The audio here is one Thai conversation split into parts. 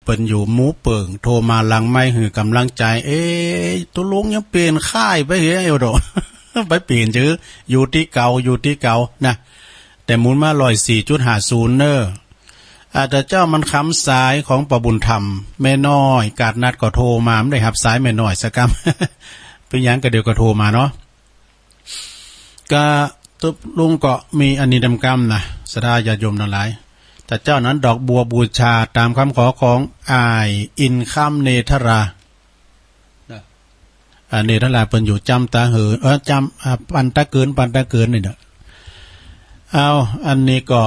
เปิ่นอยู่หมูเปิ่งโทรมาหลังไม่หือกำลังใจตุลุงยังเปลี่ยนค่ายไปเหรอเอวโด ไปเปลี่ยนชื่ออยู่ที่เก่านะแต่หมุนมา104.50เนออาจจะเจ้ามันคำสายของปบุญธรรมแม่น้อยกาดนัดก็โทรมาไม่ได้หับสายแม่น้อยสักคำ เป็นยังก็เดี๋ยวก็โทรมาเนาะก็ตุลุงก็มีอันนี้ดำกรรมนะสดาญาโยมทั้งหลายแต่เจ้านั้นดอกบัวบูชาตามคำขอของอายอินคัมเนธราเนธราเป็นอยู่จำตาหือจำปันตะเกินนี่เด้อเอาอันนี้ก็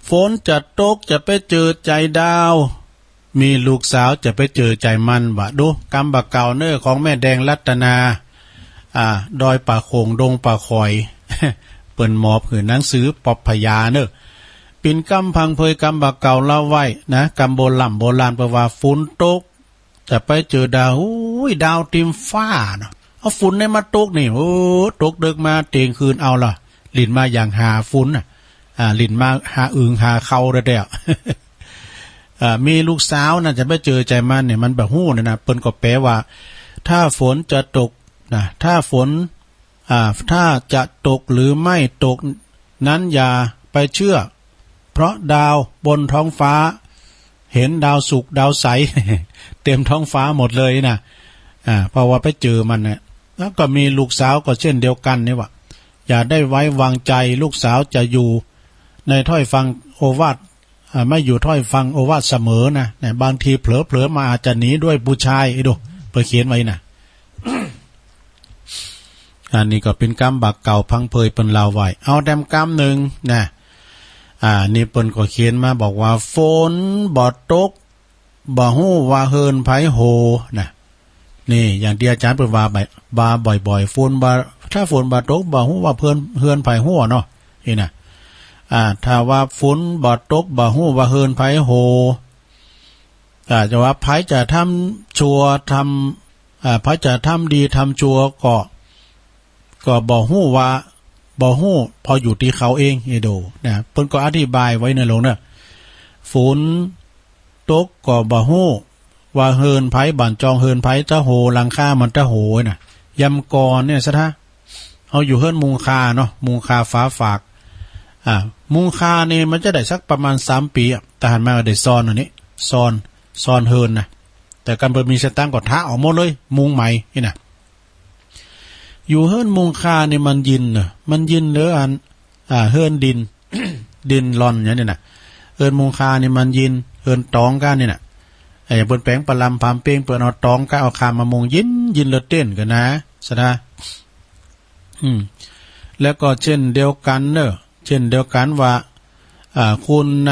ฝนจะตกจะไปเจอใจดาวมีลูกสาวจะไปเจอใจมันวะดูกำบักเก่าเนอของแม่แดงรัตนาดอยป่าโขงดงป่าคอย เปิ่นหมอบหือหนังสือปอบพญาเนอปิ่นกำพังเพยกำบักเก่าเล่าไว้นะกำโบราณประว่าฝนตกจะไปเจอดาวดาวติมฟ้าเนาะเอาฝุ่นในมาตกนี่โอ้ตกเดึกมาเตียงคืนเอาล่ะลินมาอย่างหาฝุ่นลินมาหาอึงหาเขาเด้อมีลูกสาวน่ะจะไปเจอใจมันเนี่ยมันแบบหู้นะเปิ้นก็แปลว่าถ้าฝนจะตกนะถ้าฝนถ้าจะตกหรือไม่ตกนั้นอย่าไปเชื่อเพราะดาวบนท้องฟ้าเห็นดาวสุกดาวใส เต็มท้องฟ้าหมดเลยนะเพราะว่าไปเจอมันเนี่ยแล้วก็มีลูกสาวก็เช่นเดียวกันนี่ว่าอย่าได้ไว้วางใจลูกสาวจะอยู่ในถ้อยฟังโอวาทไม่อยู่ถ้อยฟังโอวาทเสมอนะบางทีเผลอมาอาจจะหนีด้วยผู้ชายดูเปิดเขียนไว้นะ อันนี้ก็เป็นกรรมบักเก่าพังเพยเป็นลาวไว้เอาแดมกรรมหนึ่งนะนี่เปิ้นก็เขียนมาบอกว่าฝนบ่ตกบ่ฮู้ว่าเฮินไผโหนะนี่อย่างที่อาจารย์เปิ้นว่าบ่อยๆฝนบ่ถ้าฝนบ่ตกบ่ฮู้ว่าเพิ่นเฮือนไผโหเนาะนี่นะถ้าว่าฝนบ่ตกบ่ฮู้ว่าเฮินไผโหจะว่าไผจะทำชั่วทำไผจะทำดีทำชั่วก็บ่ฮู้ว่าบ่ฮู้พออยู่ที่เขาเองโดนะเพิ่นก็อธิบายไว้ในหลวงเนี่ยฝนตกก็บ่ฮู้ว่าเฮินไผบ้านจองเฮินไผจะโหหลังคามันจะโหน่ะยำกรเนี่ยซะท่าเฮาอยู่เฮินมุงคาเนาะมุงคาฟ้าฝากมุงคานี่มันจะได้สักประมาณ3ปีแต่หันมาได้ซ้อนอันนี้ซ้อนเฮินนะแต่กันเพิ่นมีสตางค์ก็ท้าออกหมดเลยมุงใหม่นี่น่ะอยู่เฮิรนมุงคาเนี่ยมันยินเนอะมันยินหรือเฮิรนดิน ดินร่อนอย่างนี้น่ะเฮิรนมุงคาเนี่ยมันยินเฮิรนตองกันนี่น่ะเปิ้นแปลงปลำพามเป้งเปิ้นเอาตองก็เอาคามามุงยินเลือดเต้นกันนะซะนะแล้วก็เช่นเดียวกันเนอะเช่นเดียวกันว่าคุณไห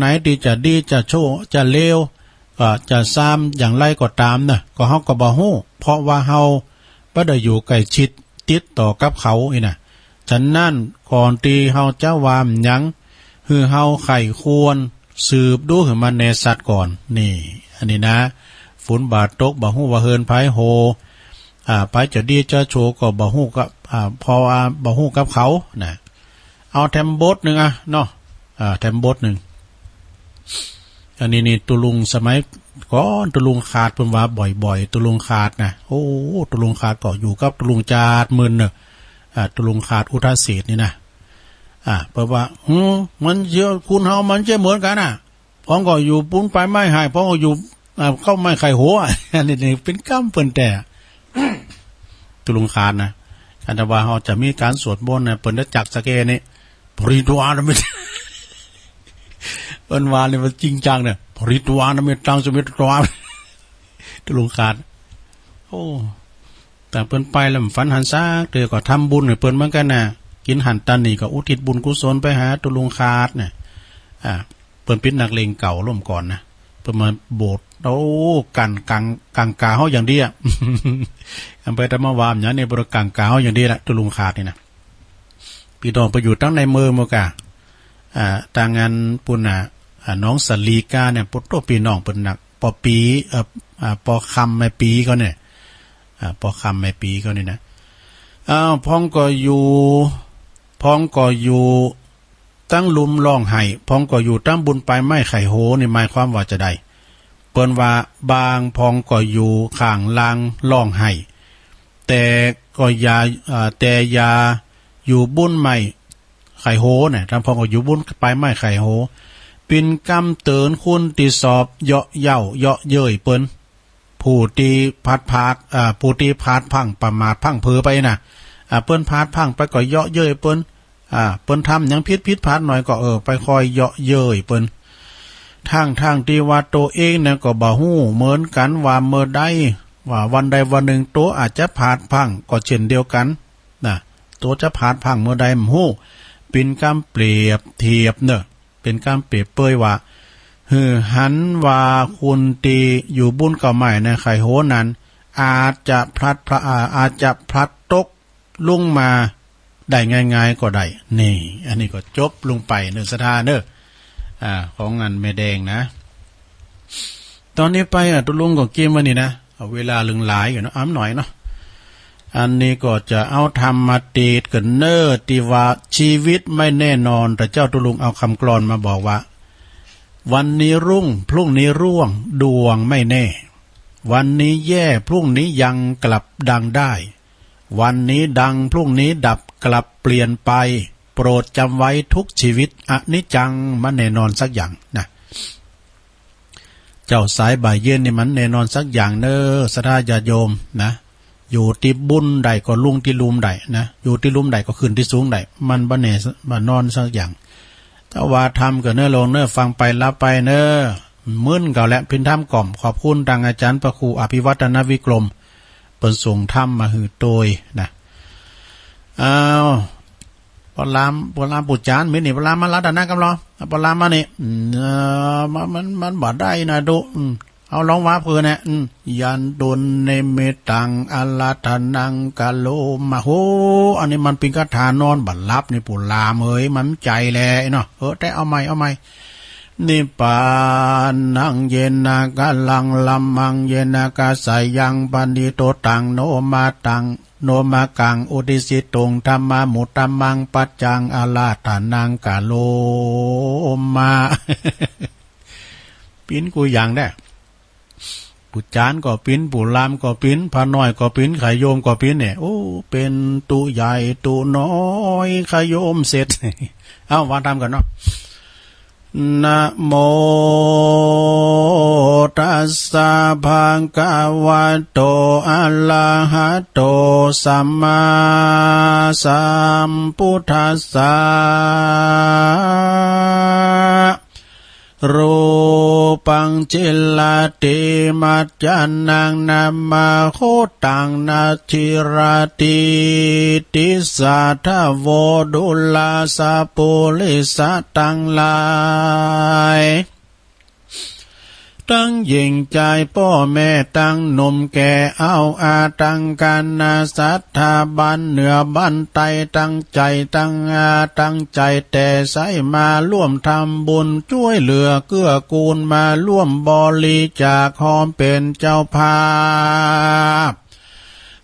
นที่จะดีจะชั่วจะเลวจะซ้ำอย่างไรก็ตามเนอะก็เฮาก็บ่ฮู้เพราะว่าเฮาบ่ได้อยู่ใกล้ชิดติดต่อกับเขาน่ะฉะนั้นก่อนที่เฮาจะวามหยังคือเฮาไข้ควรสืบดูให้มันแน่ชัดก่อนนี่อันนี้นะฝนบาดตกบ่ฮู้ว่าเฮินไผโหไผจะดีจะโชก็บ่ฮู้กับพอบ่ฮู้กับเขานะเอาแถมบทนึงเนาะแถมบทนึงอันนี้นี่ตุลุงสมัยก่อนตุลุงขาดเพิ่นว่าบ่อยๆตุลุงขาดนะโอ้ตุลุงขาดก็อยู่กับตุลุงจาดมึนเนอะตุลุงขาดอุทาเศษนี่นะเพราะว่ามันเยอะคุณเฮามันจะเหมือนกันพ้องก็อยู่ปุ้นไปไม้หายพ้องก็อยู่เข้าไม้ไข่หัวอันนี้เป็นกรรมเปิ้นแต่ตุลุงขาดนะคันว่าเฮาจะมีการสวดมนต์เปิ้นได้จักสะเกนี่ปริตวานมิเปิ้นว่านี่มันจริงจังเนี่ยปริตวานมิตังสมิตรวาตุลุงขาดโอ้แต่เปิ้นไปแล้วฝันหันซากเด้อก็ทำบุญให้เปิ้นเหมือนกันน่ะกินหันตันนี่ก็อุทิศบุญกุศลไปหาตุลุงขาดเนี่ยเปิ้นเป็นนักเลงเก่าร่วมก่อนนะเปิ้นมาโบสถ์โอ้กันกังกาเฮาอย่างเดียวอำเภอธรรมวามอย่างนี้บริกังกาเฮาอย่างเดียวละตุลุงขาดนี่นะพี่น้องไปอยู่ตั้งในเมืองมกะทางงานปุ่นน้องสลีกาเนี่ยปุตโตพี่น้องเปิ้นนักปอปีปอคำไม่ปีเขาเนี่ยปอคำไม่ปีเขานี่นะพ้องก็อยู่ ตั้งลุมร้องไห้พองก็อยู่ตั้งบุญไปไม่ไข่โหนี่หมายความว่าจะได้เปิ้นว่าบางพองก็อยู่ข้างลางร้องไห้แต่ก็แต่ยาอยู่บุญไม่ไข่โหเนี่ยทำพองก็อยู่บุญไปไม่ไข่โหปินกำเตือนคุณตีสอบเยาะเย้าเยาะเย้ยเปิ้นผู้ตีพัดผู้ตีพาดพังประมาทพังเพอไปนะเปิ้นพาดพังไปก็เยาะเย้ยเปิ้นเปิ้นทำยังพิษพาดหน่อยก็ไปคอยเยาะเย้ยเปิ้นทางที่ว่าตัวเองเนี่ยก็บ่ฮู้เหมือนกันว่าเมื่อใดว่าวันใดวันหนึ่งตัวอาจจะพาดพังก็เช่นเดียวกันนะตัวจะพาดพังเมื่อใดมฮู้เป็นการเปรียบเทียบเนอะเป็นการเปรียบเปยว่าหันว่าคุณตีอยู่บุญเก่าใหม่ในไข่โหนั้นอาจจะพลัดตกลุ่งมาได้ง่ายๆก็ได้นี่อันนี้ก็จบลงไปเนื้อสถานเนอะของงานแม่แดงนะตอนนี้ไปตุลุงก็เกมวันนี้นะเอาเวลาลึงหลายอยู่เนาะอ้ำหน่อยเนาะอันนี้ก็จะเอาธรรมมาตีดกันเนอที่ว่าชีวิตไม่แน่นอนแต่เจ้าตุลุงเอาคำกลอนมาบอกว่าวันนี้รุ่งพรุ่งนี้ร่วงดวงไม่แน่วันนี้แย่พรุ่งนี้ยังกลับดังได้วันนี้ดังพรุ่งนี้ดับกลับเปลี่ยนไปโปรดจำไว้ทุกชีวิตอนิจจังมันแน่นอนสักอย่างนะเจ้าสายบ่ายเย็นนี่มันแน่นอนสักอย่างเนอสถาญาโยมนะอยู่ที่บุญใดก็ลุ่งที่ลุมใดนะอยู่ที่ลุมใดก็ขึ้นที่สูงใดมันบ่แน่บ่นอนสักอย่างถ้าว่าทำก็เนื้อลงเนื้อฟังไปรับไปเนื้อมึนเก่าและพินธรรมกล่อมขอบคุณทางอาจารย์พระครูอภิวัฒนวิกรมเปิดส่งธรรมมาหือโดยนะปลามปุจจานมินี่ปลามมาลัดนะกำลังปลามมานี่มันบ่ได้นะดูเอาลองว่าเพื่อเนี่ยยันตุนเนเมตังอัลลาทานังกาโลมาโหอันนี้มันเป็นคาถานอนบัดลับนี่ปุลามเอ้ยมันใจแลเนาะแต่เอาใหม่นิปานังเยนากาลังลัมมังเยนากาสายังปันดิโตตังโนมากังอุติสิตุงธรรมามุตตมังปัจจังอาลาทานังกาโลมาปิ้นกูอย่างได้ปุจจานก็ปิ้นปุลามก็ปิ้นพาน้อยก็ปิ้นไขโยมก็ปิ้นเนี่ยโอ้เป็นตุใหญ่ตุน้อยไขโยมเสร็จเอาว่าทำกันเนาะนะโมตัสสะภะคะวะโตอะระหะโตสัมมาสัมพุทธัสสะรูปังจิลลติมัจจานังนามาโคตังนาทิราติติสัทธโวดุลาสะปุริสะตังลายตั้งยิงใจพ่อแม่ตั้งหนุ่มแก่เอาอาตั้งกันนาสัทธาบันเหนือบันไตตั้งใจตั้งใจแต่ใส่มาร่วมทำบุญช่วยเหลือเกื้อกูลมาร่วมบริจาคหอมเป็นเจ้าภาพ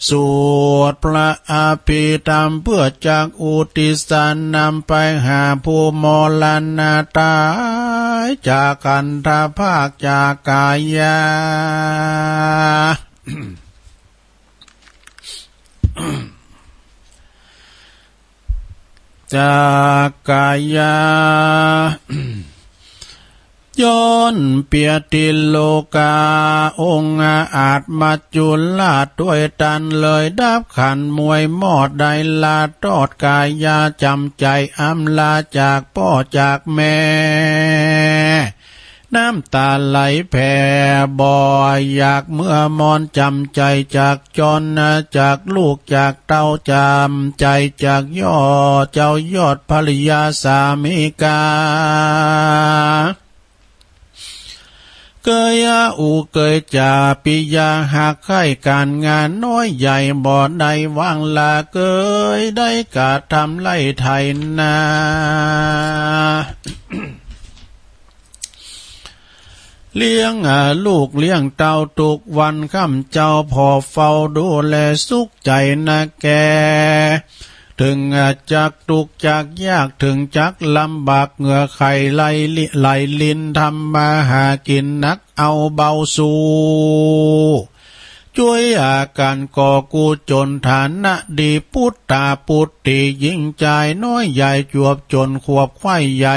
สวดพระอภิธรรมเพื่อจากอุทิศนำไปหาผู้มรณะตายจากกันทภาคจากกายา จากกายา ย้อนเปียติโลกาองค์อาจมาจุลลาดด้วยตันเลยดับขันมวยมอดใดลาตอดกายาจำใจอำลาจากพ่อจากแม่น้ำตาไหลแผ่บ่อยอยากเมื่อมอนจำใจจากจรจากลูกจากเต้าจำใจจากย่อเจ้ายอดภริยาสามีกาเกยอูเกยจ่าปิยาหากไข่การงานน้อยใหญ่บ่ได้วางลาเกยได้กะทำไล่ไทยนา เลี้ยงลูกเลี้ยงเต้าทุกวันค่ำเจ้าพอเฝ้าดูแลสุขใจนะแก ถึงจักทุกข์จักยากถึงจักลำบากเหงื่อไขไหลลินทำมาหากินนักเอาเบาสู้ช่วยอาการก่อกูจนฐานะดีพุทธาปุตติยิ่งใจน้อยใหญ่จวบจนขวบควายใหญ่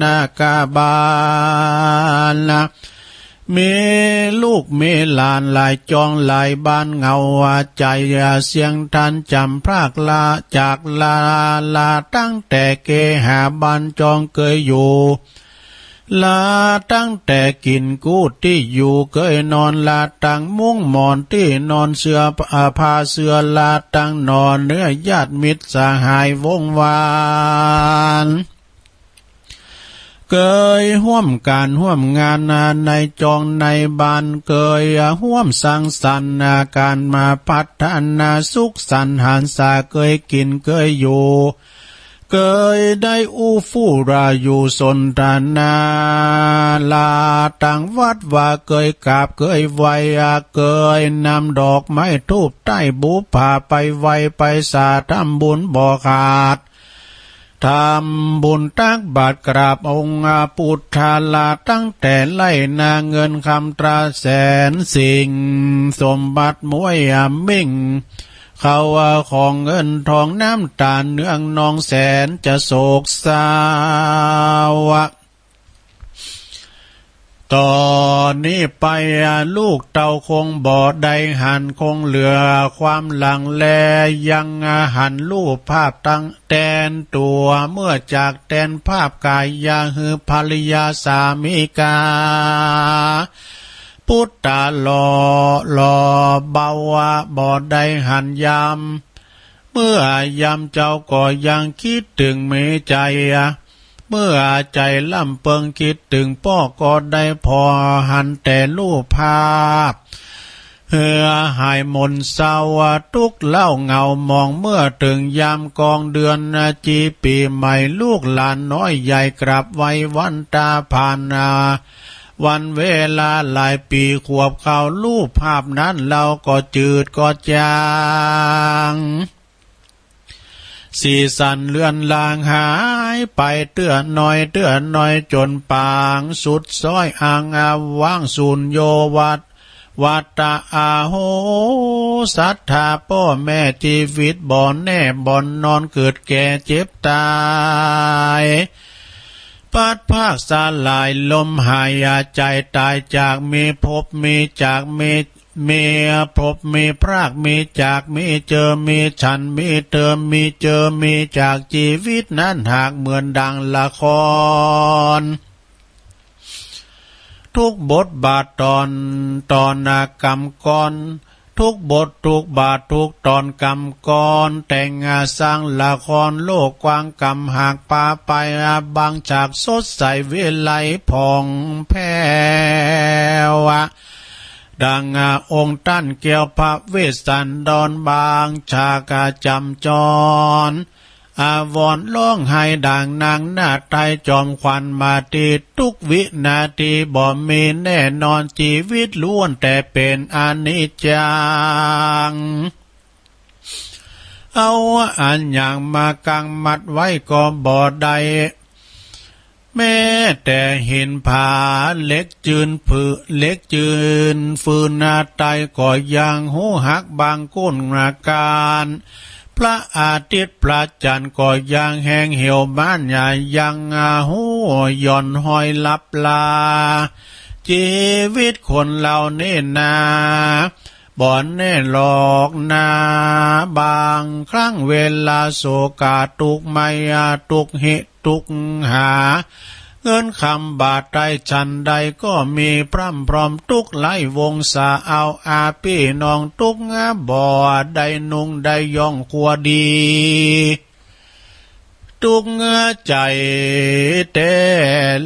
นากาบาลเมลูกเมลานหลายจองหลายบ้านเงาใจเสียงทันจำพรากลาจากลาตั้งแต่เกหาบ้านจองเคยอยู่ลาตั้งแต่กินกูที่อยู่เคยนอนลาตั้งมุ้งหมอนที่นอนเสือผ้าเสือลาตั้งนอนเนื้อญาติมิตรสหายวงวานเคยห่วมการห่วมงานในจองในบ้านเคยห่วมสังสรรค์การมาพัฒนาสุขสันต์หันษาเคยกินเคยอยู่เคยได้อู้ฟู่ราอยู่สนทนาลาต่างวัดว่าเคยกราบเคยไหวเคยนำดอกไม้ทูบใต้บุพาไปไหวไปสาทำบุญบ่ขาดทำบุญตักบาตรกราบองค์พุทธาลาตั้งแต่ไล่นาเงินคำตราแสนสิ่งสมบัติมวยมิ่งเขาของเงินทองน้ำตาลเนื้องนองแสนจะโศกเศร้าตอนนี้ไปลูกเต่าคงบ่ได้หันคงเหลือความหลังแลยังหันรูปภาพตั้งแตนตัวเมื่อจากแตนภาพกายยาหือภรรยาสามีกาพุทธาหล่อเบาวบ่ได้หันยำเมื่อยำเจ้าก็ยังคิดถึงเมใจเมื่อใจล่ำเปิงคิดถึงพ่อก็ได้พอหันแต่รูปภาพหายมนเศร้าทุกเล่าเงามองเมื่อถึงยามกองเดือนจีปีใหม่ลูกหลานน้อยใหญ่กลับไว้วันตาผ่านวันเวลาหลายปีขวบเขารูปภาพนั้นเราก็จืดก็จางสีสันเลือนลางหายไปเตื้อหน่อยจนปางสุดซ้อยอ่างว่างสูญโยวัตตาอาโหศรัทธาพ่อแม่ชีวิตบ่แน่บ่นอนเกิดแก่เจ็บตายปัดภาคสาลายลมหายใจตายจากมีพบมีจากมีพบมีพรากมีจากมีเจอมีฉันมีเติมมีเจอมีจากชีวิตนั้นหากเหมือนดังละครทุกบทบาทตอนกรรมกรทุกบททุกบาททุกตอนกรรมกรแต่งสร้างละครโลกกว้างกรรมหากปาไปบางจากสดใสเวไลผ่องแผ้วดังองค์ตั้นเกี่ยวพระเวสสันดรบางชากาจำจรอาวรร้องไห้ดังนางนาไทยจอมควันมาตีทุกวินาทีบ่มีแน่นอนชีวิตล้วนแต่เป็นอนิจจังเอาอันอย่างมากังมัดไว้ก็บ่ได้แม้แต่เห็นผาเล็กจืนฟืนนาไตก็ยังหูหักบางก้นอาการพระอาทิตย์พระจันทร์ก็ยังแห้งเหี่ยวบ้านใหญ่ยังหูย่อนหอยลับลาชีวิตคนเราเนี่นาบ่อนแน่หลอกนาบางครั้งเวลาโศกาตุกไมตุกหิตุกหาเงินคำบาทใดชันใดก็มีพร่ำพร้อมทุกไล่วงสาเอาอาพี่น้องทุกบ่อได้นุ่งได้ย่องขัวดีทุกใจแต่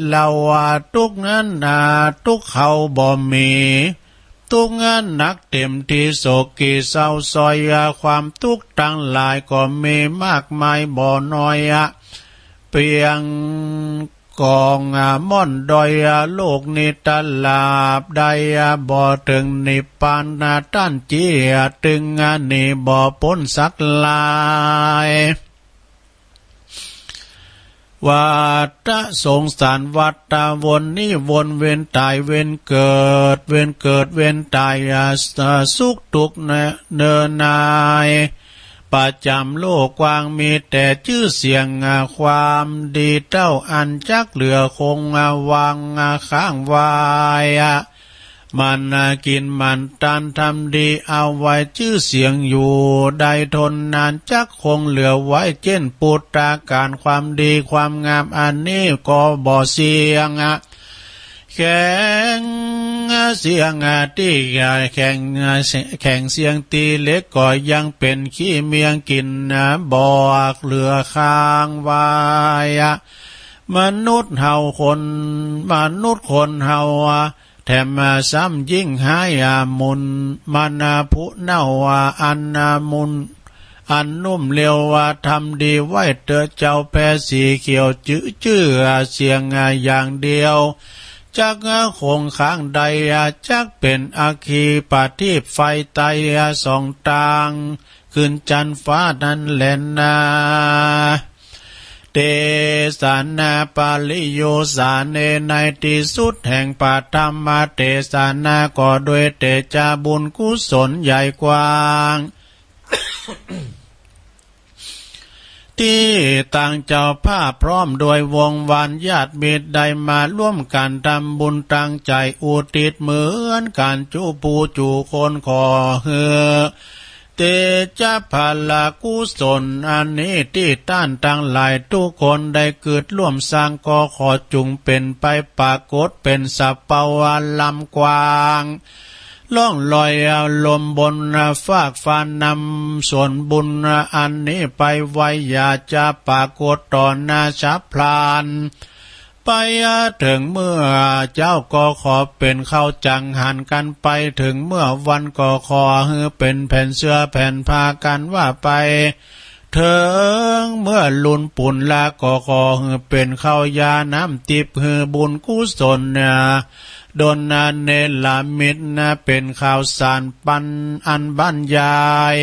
เราทุกนั้นทุกเขาบ่มีทุกหนักเต็มที่โศกีเศร้าซอยความทุกข์ทั้งหลายก็มีมากมายบ่น้อยเพียง กองม่อนดอยโลกนิตลาบใดบ่ถึงนิพพานต้านเจียตึงนิบ่พ้นสักลายวัฏสงสารวัฏวนนี้วนเวียนตายเวียนเกิดเวียนเกิดเวียนตายสุขทุกข์เนินนายประจำโลกกว้างมีแต่ชื่อเสียงความดีเจ้าอันจักเหลือคงวังข้างวายมันกินมันตันทำดีเอาไว้ชื่อเสียงอยู่ได้ทนนานจักคงเหลือไว้เช่นปุตตาการความดีความงามอันนี้ก็บ่เสียงแข่งเสียงที่แข่งเสียงตีเล็กก็ยังเป็นขี้เมียงกินบอกเหลือข้างวายมนุษย์เฮาคนเฮาแถมซ้ำยิ่งหายมุนมันผู้เน่าอันมุนอันนุ่มเลียวทำดีไว้เตอเจ้าแพสีเขียวจื้อเสียงอย่างเดียวจักคงข้างใดจักเป็นอาคีปาทีปไฟไตสองตางขึ้นจันฟ้านั้นแลนนาเตสานาปาลิโยสาเนในที่สุดแห่งปาธรรมเตสานาก็โดยเตจาบุญกุศลใหญ่กว้าง ที่ต่างเจ้าภาพพร้อมโดยวงวานญาติมิตรได้มาร่วมกันทำบุญตั้งใจอุทิศเหมือนการจูปูจูคนขอเฮือเตจะพลากุศลอันนี้ที่ต้านตั้งหลายทุกคนได้เกิดร่วมสร้างก็ขอจุงเป็นไปปรากฏเป็นสัพพวาลำกว้างล่องลอยลมบนฟากฟ้านำส่วนบุญอันนี้ไปไว้อย่าจะปรากฏต่อหน้าชับพลานไปถึงเมื่อเจ้าก็ขอเป็นข้าวจังหันกันไปถึงเมื่อวันก็ขอให้เป็นแผ่นเสื้อแผ่นผ้ากันว่าไปถึงเมื่อลุนปุ่นละก็ขอให้เป็นข้าวยาน้ำติบให้บุญกุศลโดนเนลามิตรเป็นข่าวสารปันอันบรรยาย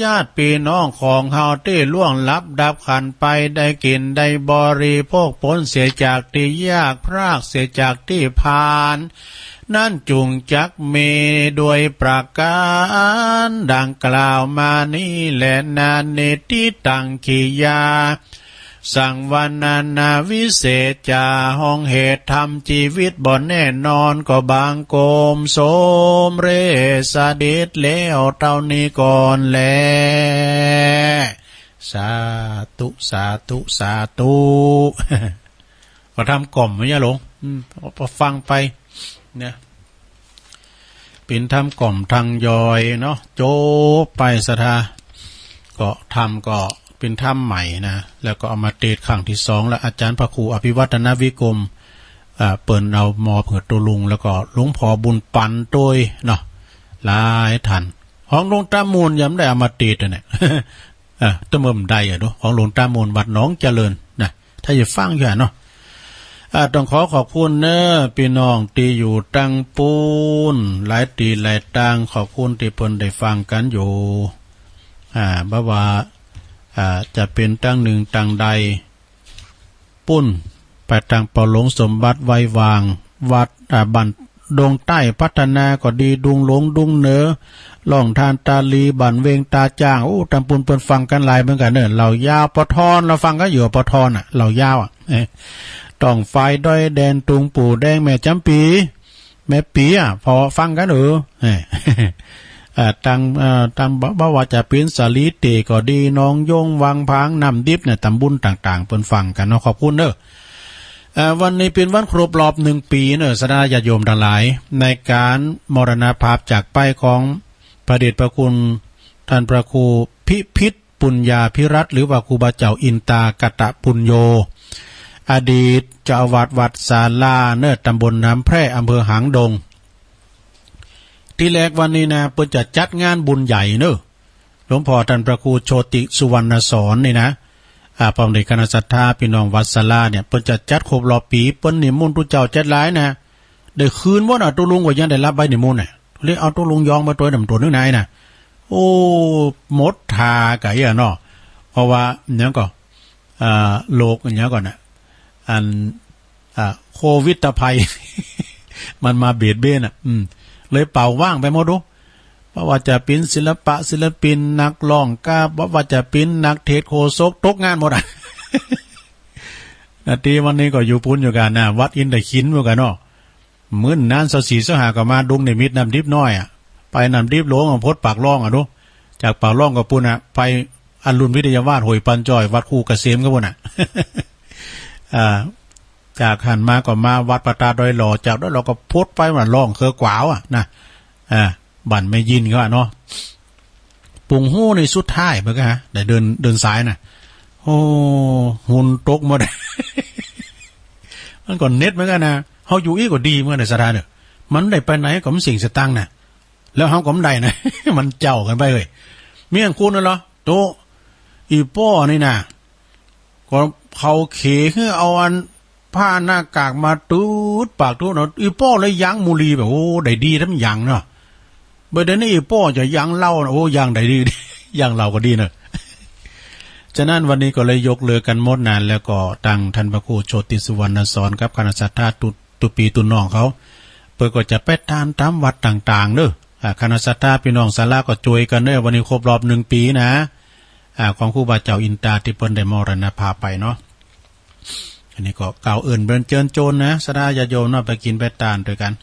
ญาติพี่น้องของเฮาที่ล่วงลับดับขันไปได้กินได้บริโภคผลเสียจากที่ยากพรากเสียจากที่พานนั่นจุงจักมีด้วยประการดังกล่าวมานี้แหละนาเนติตังขียาสังวันนาวิเศษจาห้องเหตุทำชีวิตบ่แน่นอนก็บางโกมโสมเรสเด็จแล้วเท่านี้ก่อนแลสาธุสาธุสาธุก็ทำกล่อมไม่ใช่หลงฟังไปเนี่ยเป็นทำกล่อมทางยอยเนาะโจไปสถาก็ทำก็เป็นถ้ำใหม่นะแล้วก็เอามาเทศครั้งที่สองแล้วอาจารย์พระครูอภิวัฒนวิกรมเปิดเอามอเผิดตัวลุงแล้วก็หลวงพ่อบุญปันตัวเนาะหลายทันของหลวงตามูลย้ำได้เอามาเทศเนี่ยตะเมิมได้อะเนาะของหลวงตามูลวัดหนองเจริญนะถ้าจะฟังอยู่เนาะต้องขอบคุณเนอะพี่น้องที่อยู่ตังปูนหลายตีหลายตังขอบคุณที่เพิ่นได้ฟังกันอยู่บ่ว่าจะเป็นตั้งหนึ่งตั้งใดปุ้นไปทางเป่าหลงสมบัติไว้วางวัดบันดงใต้พัฒนาก็ดีดุงหลงดุงเหนือล่องทานตาลีบันเวงตาจ้างตำปุนเปิ้นฟังกันหลายเหมือนกันเนอะเหล่ายาวปทอนเราฟังก็อยู่ปทอนเหล่ายาวต้องไฟด้อยแดนตุงปู่แดงแม่จำปีแม่ปีพอฟังกันตังบ่ว่าจะเป็นสาลีเตก็ดีน้องยงวังพางนำดิบเนี่ยตำบุญต่างๆเปิ้นฟังกันเนาะขอบคุณเด้อวันนี้เป็นวันครบรอบ1 ปีเนอะสดาญาติโยมทั้งหลายในการมรณภาพจากไปของพระเดชพระคุณท่านพระครูพิพิธปุญญาภิรัตน์หรือว่าครูบาเจ้าอินตากตะปุญโยอดีตเจ้าอาวาสวัดศาลาเนอะตำบลน้ำแพร่อำเภอหางดงที่แรกวันนี้นะเพิ่นจะจัดงานบุญใหญ่เนอะหลวงพ่อท่านพระครูโชติสุวรรณสอนนี่นะ พร้อมด้วยคณะศรัทธาพี่น้องวัดศาลาเนี่ยเปิ้นจะจัดครบรอบปีเปิ้นนิมนต์ทุเจ้าจัดหลายนะได้คืนบ่น่ะตุลุงว่ายังได้รับใบนิมนต์น่ะเลยเอาตุลุงยองมาตัวนำตัวนึงไหนน่ะโอ้หมดทากะเนาะเพราะว่าหยังก็โลกอันเนี้ยก่อนน่ะอันโควิดภัย มันมาเบียดเบียนเลยเป่าว่างไปหมดดูว่าจะเป็นศิลปะศิลปินนักร้องกาว่าจะเป็นนักเทศโคศกตกงานหมดนาทีวันนี้ก็อยู่ปุ้นอยู่กันนะวัดอินทขินเหมือนกันเนาะมื้อนาน24 ก็มาดุงในมิตรน้ำดิบน้อยไปน้ำดิบหลวงของพดปากร่องดูจากปากร่องกับปุ้นไปอันรุนวิทยาวาสหอยปันจอยวัดคู่เกษมก็ปุ้นจากหันมาก็มาวัดประตาดอยหล่อจากนั้นเราก็พดไปว่าร่องเคอกวาวนะบั่นไม่ยินก็เนาะปุ่งหู้ในสุดท้ายเมื่อกี้ได้เดินสายนะโอ้หุ่นตกหมด มันก่อนเน็ตเหมือนกันนะเฮาอยู่อีกก็ดีเหมือนในสถานเนี่ยมันได้ไปไหนก็มันสิ่งสตังค์นะแล้วเฮาก็ไม่ได้นะ มันเจ้ากันไปเลยเมี่ยงคุณน่ะเหรอโตอีป้อนี่นะก็เขาเขคือเอาอันผ้าหน้ากากมาตูดปากตูดเนาะอีป้อเลยยั้งมูลีแบบโอ้ได้ดีทั้งยังเนาะเบอร์เดนี่ป้อจะยังเล่าโอ้ยังได้ดี ยังเราก็ดีเนอะฉะนั้นวันนี้ก็เลยยกเลิกกันหมดนานแล้วก็ตั้งท่านพระครูโชติสุวรรณสอนกับคณะศรัทธาตุปีตุน้องเขาเปิดก็จะไปทานตามวัดต่างๆเด้อคณะศรัทธาพี่น้องศาลาก็จวยกันเด้อวันนี้ครบรอบ1 ปีนะของครูบาเจ้าอินตาที่เปิ้นได้มรณภาพไปเนาะอันนี้ก็กล่าวเอิ่นเบิ่นเจิญโจรนะศรัทธาญาติโยมเนาะไปกินไปทานด้วยกัน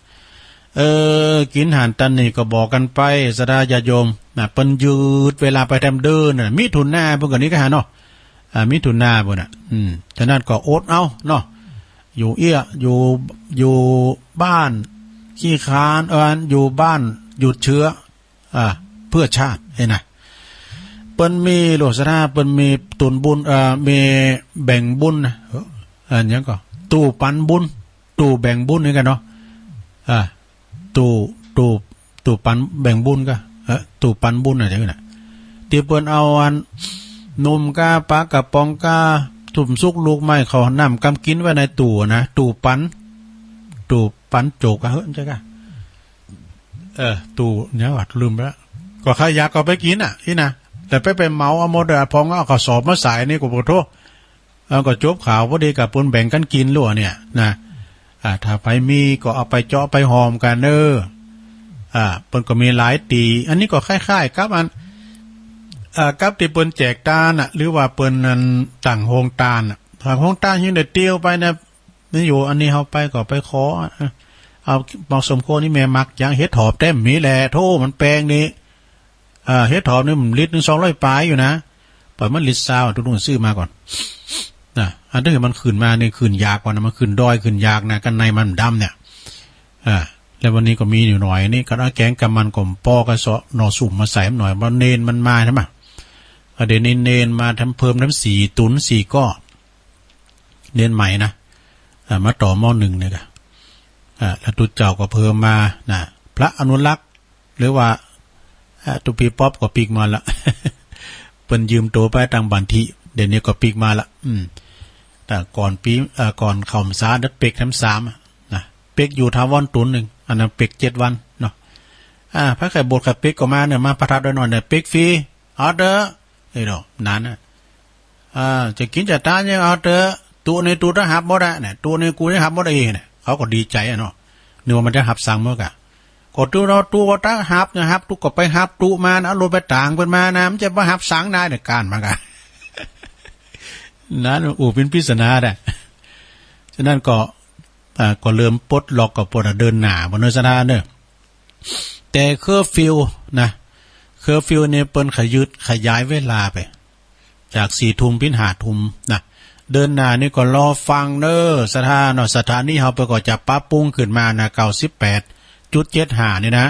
กินอาหารตันนี่ก็บอกกันไปศรัทธาญาติโยมเปิ้นยืดเวลาไปทำเดินน่ะมิถุนายนเพิ่นก็นี้ก็หาเนาะมิถุนายนพุ่นน่ะฉะนั้นก็อดเอาเนาะอยู่อยู่บ้านขี้คานอยู่บ้านหยุดเชื้อเพื่อชาติเห็นน่ะเปิ้นมีโลศรัทธาเปิ้นมีตุนบุญมีแบ่งบุญอันหยังก็ตู้ปันบุญตู้แบ่งบุญนี่กันเนาะตู้ปันแบ่งบุญก็ตู้ปันบุญอะไรน่ะที่เปิ้นเอาอันนมกาปลากระป๋องกาถุ่มซุกลูกไม้เขานำกำกินไว้ในตู้นะตู้ปันโจกเฮ้ยใช่กะตู้เนี่ยวัดลืมไปแล้วก็ใครอยากก็ไปกินนี่นะแต่ไปเมาเอาหมดพองเอากระสอบมาใส่นี่ก็บ่โทษก็จบข่าวพอดีกับเปิ้นแบ่งกันกินรั่วเนี่ยนะถ้าไปมีก็เอาไปเจาะไปหอมกันเเปิ้นก็มีหลายตีอันนี้ก็คล้ายๆกับกับที่เปิ้นแจกตาลหรือว่าเปิ้นนั้นตั้งโฮงตาลทางโฮงตาลยังได้เตียวไปนะนี่อยู่อันนี้เฮาไปก็ไปขอเอาเหมาะสมโคนี่แม่มักอย่างเฮ็ดหอบเต็มมีแหละโทมันแปลงนี่เฮ็ดหอบนี่มันลิตรนึง200ปลายอยู่นะปล่อยมันลิตร20ทุกๆซื้อมาก่อนอันนี้มันขึ้นมานี่ขึ้นยากกว่านะมันขึ้นดอยขึ้นยากนะกันในมันดำเนี่ยแล้ววันนี้ก็มีอยู่หน่อยนี่ก็แกงกับมันกลมปอกระเสาะหน่อสุ่มมาใส่หน่อยบ่เนนมันมาใช่มั้ยเดี๋ยวนี้เนนมาทำเพิ่มน้ำสีตุน4ก้อเนนใหม่นะมาต่อหม้อ1เนี่ยก็แล้วตุเจ้าก็เพิ่มมานะพระอนุรักษ์หรือว่าตุปีป๊อปก็ปีกมาละ เปิ้นยืมตัวไปทางบันทิเดี๋ยวนี้ก็ปีกมาละแต่ก่อนปีก่อนเข้าพรรษาดัดเป็กทั้ง3นะเป็กอยู่ทาวอนตุนนึงอันนั้นเป็ก7วันเนาะพระไข่บทกับเป็กก็มาเนี่ยมาประทับด้วยหน่อยเนี่ยเป็กฟรีเอาเด้อเนาะนั้นจะกินจะตายยังเอาเด้อตัวในตัวถ้าหับบ่ได้เนี่ยตัวในกูได้หับบ่ได้เนี่ยเขาก็ดีใจเนาะนึกว่ามันจะหับสั่งเมื่อกะก็ตัวถ้าหับเนี่ยหับตุก็ไปหับตุมานะเอารถไปต่างเพิ่นมานะมันจะบ่หับสั่งได้เนี่ยการมากะนั้นเป็นปริศนาได้ฉะนั้นก็เริ่มปลดล็อกกับปลดเดินหน้าบ่เนสนาเด้อแต่เคอร์ฟิวนะเคอร์ฟิวเนี่ยเปิ้นขยายเวลาไปจาก 4 ทุ่มเป็น 5 ทุ่มนะเดินหน้านี่ก็รอฟังเด้อสถานีเฮาไปก็จะปรับปรุงขึ้นมานะ 98.75 นี่นะ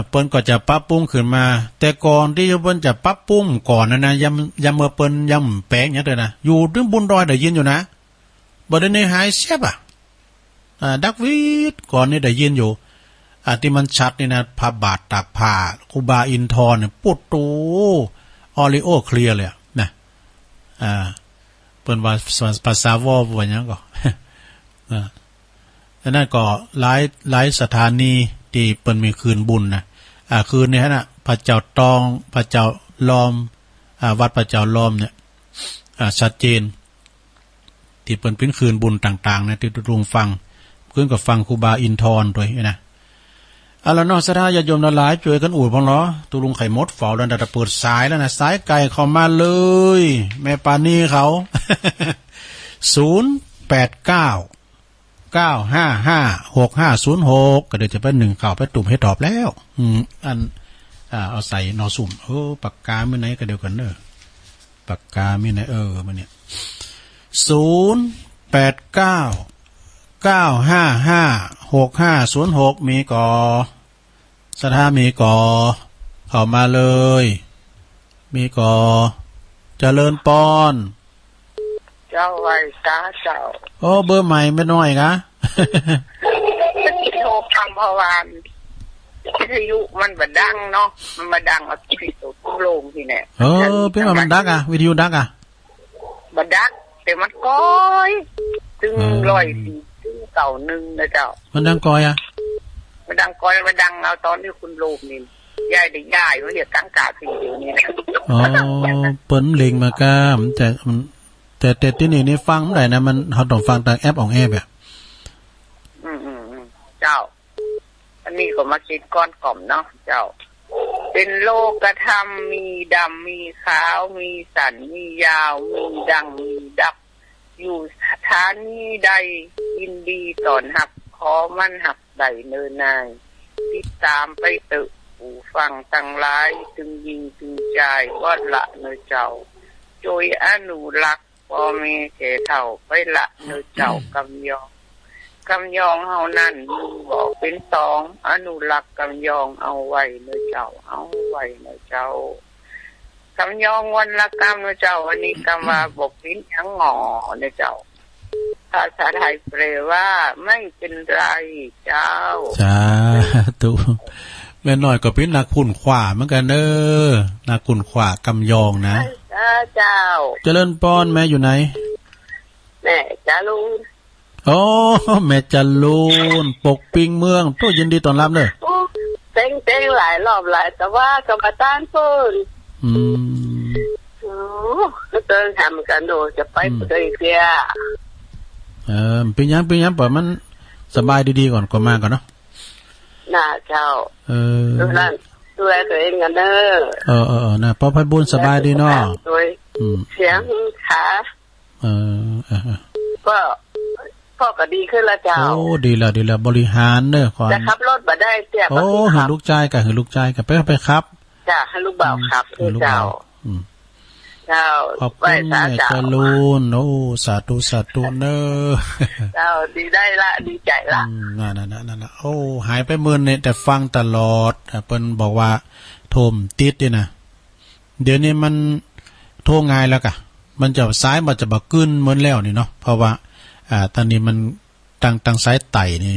เปิ้นก็จะปรับปรุงขึ้นมาแต่ก่อนที่เปิ้นจะปรับปรุงก่อนนะยำเมื่อเปิ้นยำแปลงอย่างเด้อนะอยู่ถึงบุญดอยได้ยินอยู่นะบ่ได้ในหายเสียบดักวิดก่อนนี่ได้ยินอยู่ที่มันชัดนี่นะผ้าบาทตากผ้าครูบาอินทร์เนี่ยปุดโตออริโอเคลียร์เลยนะ เปิ้นว่าภาษาวอว่าหยังก็อันนั้นก็หลายสถานีที่เปิ้นมีคืนบุญนะคืนนี้น่ะพระเจ้าตองพระเจ้าล้อมวัดพระเจ้าล้อมเนี่ยชัดเจนที่เปิ้นเป็นคืนบุญต่างๆนะที่ตุลุงฟังเพิ่นก็ฟังครูบาอินทร์ด้วยนะแล้วนอกศรัทธาญาติโยมหลายช่วยกันอู่พ่อเนาะตุลุงไข่มดเฝ้าแล้วแต่เปิดสายแล้วนะสายไก่เข้ามาเลยแม่ปานีเขา0899556506ก็เดี๋ยวจะไป1ข่าวไปตุ่มให้ตอบแล้วอันเอาใส่นอสุ่มปากกามื้อไหนก็เดียวกันเด้อปากกามื้อไหนมื้อเนี่ย0899556506มีก่อสถามีก่อเข้ามาเลยมีก่อเจริญปอนเจ้าไว้ซาเจ้าเบอร์ใหม่ไม่น้อยกะโทรทำพวานวิทยุมันบ่ดังเนาะมันมาดังเอาที่สุดโลงที่เนี่ยเป็นว่ามันดักวิทยุดักบ่ดักแต่มันก้อยตึง104ตึง91นะเจ้ามันดังก้อยมันดังก้อยมันดังเอาตอนที่คุณโลมนี่ยายได้ยายว่าเรียกกังกาสิอยู่นี่เปิ้นเล็งมากะแต่ที่นี่ฟังได้นะมันเฮาต้องฟังทางแอปของแอปเจ้าอันนี้ก็มาคิดก้อนกล่อมเนาะเจ้าเป็นโลกธรรมมีดำมีขาวมีสันมียาวมีดังมีดับอยู่สถานีใดยินดีตอนหับขอมันหับใดเนินนายติดตามไปตึกผู้ฟังตั้งหลายจึงยิงจึงใจวัดละเนอเจ้าโดยอนุรักษ์พ่อแม่แก่เฒ่าไปละเนอเจ้ากำยองเฮานั่นบอกเป็น2อนุรักษ์กำยองเอาไว้เนอเจ้าเอาไว้เนอเจ้ากำยองวันละกำเนอเจ้าวันนี้กำว่าบอกพินยังงอเนอเจ้าภาษาไทยแปลว่าไม่เป็นไรเจ้าตุแม่น้อยก็เป็นนักขุนขวาเหมือนกันเด้อนักขุนขวากำยองนะเจ้าเจริญปอนแม่อยู่ไหนแม่จารูนแม่จันลูนปกปิงเมืองโตยินดีต้อนรับเด้อเต็งหลายรอบหลายแต่ว่ากับอาจารย์เพิ่นก็เดินทำกันโดจะไปเลยเสียเป็นยังปล่อยมันสบายดีๆก่อนก็มาก่อนเนาะน่าเจ้าดูแลตัวเองกันเด้อนะพ่อไพบุญสบายดีเนาะเสียงขาก็พ่อก็ดีขึ้นแล้วเจ้าดีแล้วบริหารเด้อขอจะขับรถบ่ได้เสียให้ลูกชายกับให้ลูกชายกับไปครับจ้ะให้ลูกบ่าวครับเจ้าขอบคุณแม่จารูนสาธุเนอเจ้าดีได้ละดีใจละนั่นหายไปมื้อนี่แต่ฟังตลอดเพิ่นบอกว่าโทมติดนี่นะเดี๋ยวนี้มันโทรง่ายแล้วกะมันจะซ้ายมันจะบ่กึ้นเหมือนแล้วนี่เนาะเพราะว่าตอนนี้มันตั้งสายไต่นี่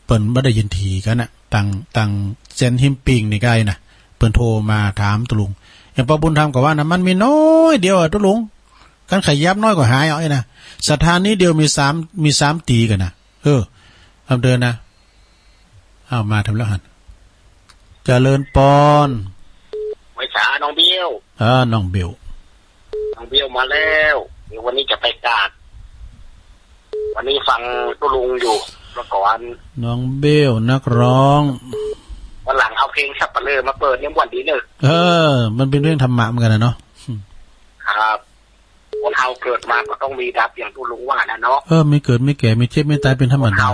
เปิ้นบ่ได้ยินทีกันน่ะตั้งเซนหิมปิงนี่ไกลน่ะเปิ้นโทรมาถามตุลุงอย่างป้าบุญธรรมก็ว่านะมันมีน้อยเดียวตุลุงกันขยับน้อยกว่าหายเอาไอ้นะสถานนี้เดียวมี3ตีกันนะทำเดินนะเอามาทำแล้วหันเจริญปอนไว้สาน้องเบี้ยวน้องเบี้ยวมาแล้วเดี๋ยววันนี้จะไปกาดวันนี้ฟังตุลุงอยู่แล้วก่อนน้องเบี้ยวนักร้องวันหลังเอาเพลงสับปะเลอมาเปิดเนี่ยวันดีเนอะมันเป็นเรื่องธรรมะเหมือนกันนะเนาะครับคนเฮาเกิดมาก็ต้องมีดับอย่างตุลุงว่านะเนาะไม่เกิดไม่แก่ไม่เจ็บไม่ตายเป็นธรรมดา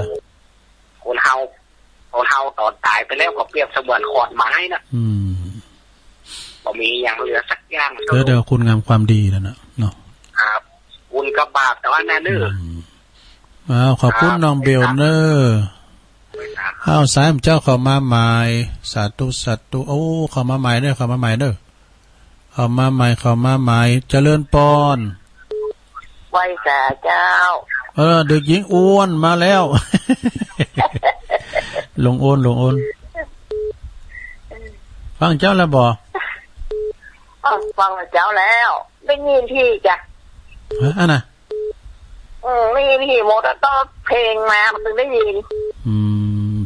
คนเฮาตอนตายไปแล้วก็เปรียบเสมือนขอนไม้นะก็มีอย่างเหลือสักอย่างเดี๋ยวคุณงามความดีแล้วนะเนาะครับคุณกับบาปแต่ว่าแน่เน้อขอบคุณน้องเบลเนอร์สายเจ้าเข้ามาใหม่สาธุเข้ามาใหม่เด้อเข้ามาใหม่เจริญปอนไหว้สาเจ้าเด็กหญิงอ้วนมาแล้วลงโอนฟังเจ้าแล้วบ่ฟังเจ้าแล้ว ได้ยินที่จ้ะอันน่ะได้ยินที่หมดแล้วก็เพลงมามันถึงได้ยิน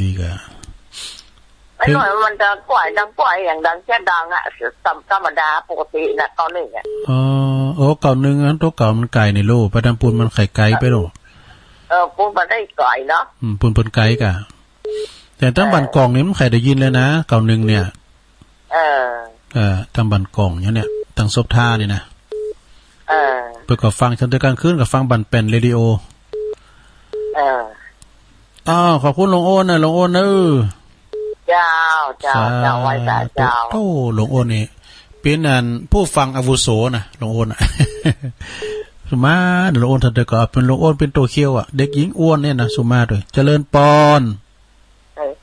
ดีกะไอ้หน่อยมันจะปล่อยอย่างดังแค่ดังอ่ะธรรมดาปกติน่ะตอนนึงอ่ะโอ้เก่านึงอันตัวเก่ามันไก่ในโลประดำปูนมันไข่ไก่ไปโลปูนมันได้ไก่เนาะปูนไก่กะแต่ตั้งบันกองนี่มันไข่ได้ยินเลยนะเก่านึงเนี่ยตั้งบันกองเนี่ยตั้งซบท่านี่นะเปิดก็ฟังฉันตะกลางคืนกับฟังบันเป็นเรดิโอขอบคุณหลวงโอนนะหลวงโอนเจ้าไว้เจ้าโอ้หลวงโอนนี่เป็นอันผู้ฟังอาวุโสนะหลวงโอนสุมาหลวงโอนทันแต่ก็เป็นหลวงโอนเป็นตัวเคี้ยวเด็กหญิงอ้วนเนี่ยนะสุมาด้วยเจริญปอน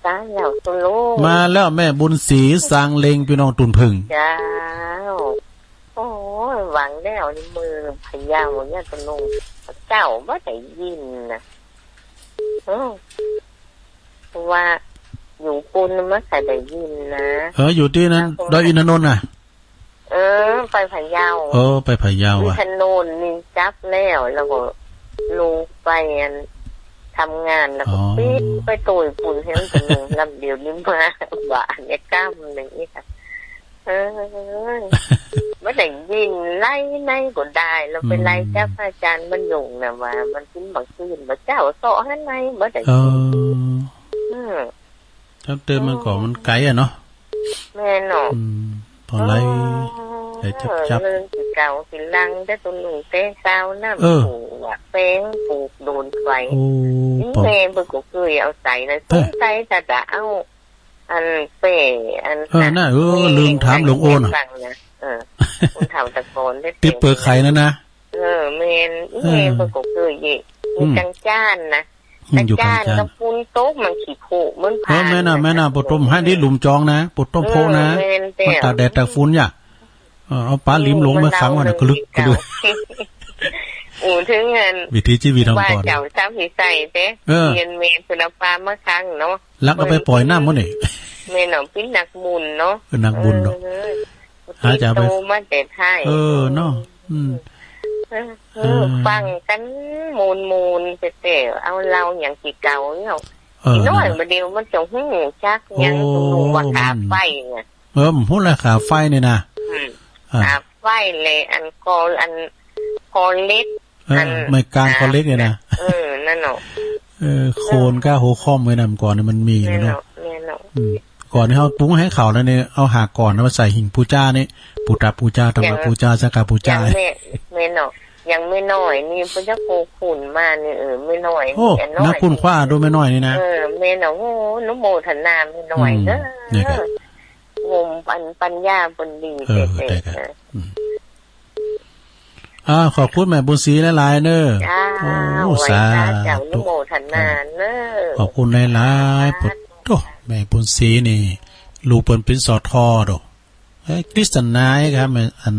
ตาแล้วตุลูมาแล้วแม่บุญศรีสร้างเลงพี่น้องตุนพึ่งเจ้าโอ้ยหวังแล้วในมือพยาวเนี่ยตุลูเจ้าไม่ได้ยินนะว่าอยู่ปุนไม่ใส่ได้ยินนะอยู่ที่นั้นดอยอินทนนท์น่ะไปพะเยาไปพะเยาอ่ะถนนนี่จับแล้วก็ลูกไปทำงานแล้วก็ปิดไปตุยปุ่นเห็นกันหนึ่งลำเดียวนี้มาบ้านเนี่ยก้ามหนึ่งนี่ค่ะไม่ได้ยินไล่ในก็ได้เราไปไล่เจ้าพระอาจารย์มันยุ่งนะว่ามันกินบางคืนมาเจ้าโซ่ให้ในไม่ได้ยินถ้าเติมมันก่อนมันไกลเนาะแม่เนาะพอไล่ไอ้จับเรื่องเก่าสิลังได้ตัวหนึ่งเต้สาวน้ำผูกแป้งผูกโดนไฟนี่แม่เบิกก็เคยเอาใส่นะสงสัยจะเอาอันเป้อันน่ะลืมถามหลวงโอนคุณถามตะโกนได้ติดเปิดไข่นั่นนะเมนเบิกก็เคยยี่มีจังจ้านนะจ้านกับปุนโต๊ะมันขี้โผมันผ่านแม่น่ะปต้มให้ดิหลุมจองนะปต้มโพนะมันตาแดดตาฟุ้นอย่าเอาปลาลิ้มลงมาขังมันกระลึกกระดึกถึงเงินวิธีชีวิตทำก่อนว่าเจ้าซ้ำหิใส่เต้เงินเมนสุนปลาเมื่อครั้งเนาะลักเอาไปปล่อยน้ำมั้งนี่เมนหนอปิ้นนักบุญเนาะนักบุญเนาะหาจะไปมาเด็ดให้เนาะฟังกันมูลเต๋อเอาเราอย่างกี่เก่าเนาะน้อยมาเดียวมันจะหูชักยังดูว่าขาไฟไงพูดอะไรขาไฟเนี่ยนะขาไฟเลยอันคอเล็กไม่กลางคอเล็กเลยนะนั่นเนาะโคนก้าโหค้อมไว้นำก่อนมันมีเนาะก่อนที่เขาปรุงให้เขาแล้วเนี่ยเอาหาก่อนแล้วมาใส่หิ่งปูจ้านี่ปูตาปูจ้าธรรมะปูจ้าสักกาปูจ้าไม่เนาะยังไม่น้อยนี่พระเจ้าโคขุนมาเนี่ยไม่น้อยนักคุณคว้าดูไม่น้อยนี่นะไม่เนาะโอ้นุโมทนาไม่น้อยเนอะงมปัญญาบนดีเด็ดขอบคุณแม่บุญศรีหลายๆเนอะโอ้สาธุโมทนาเนอะขอบคุณหลายๆพุทโธแม่บุญศรีนี่ลูกเปิ้นเป็นสอทอดอกคริสตันนายครับแม่อัน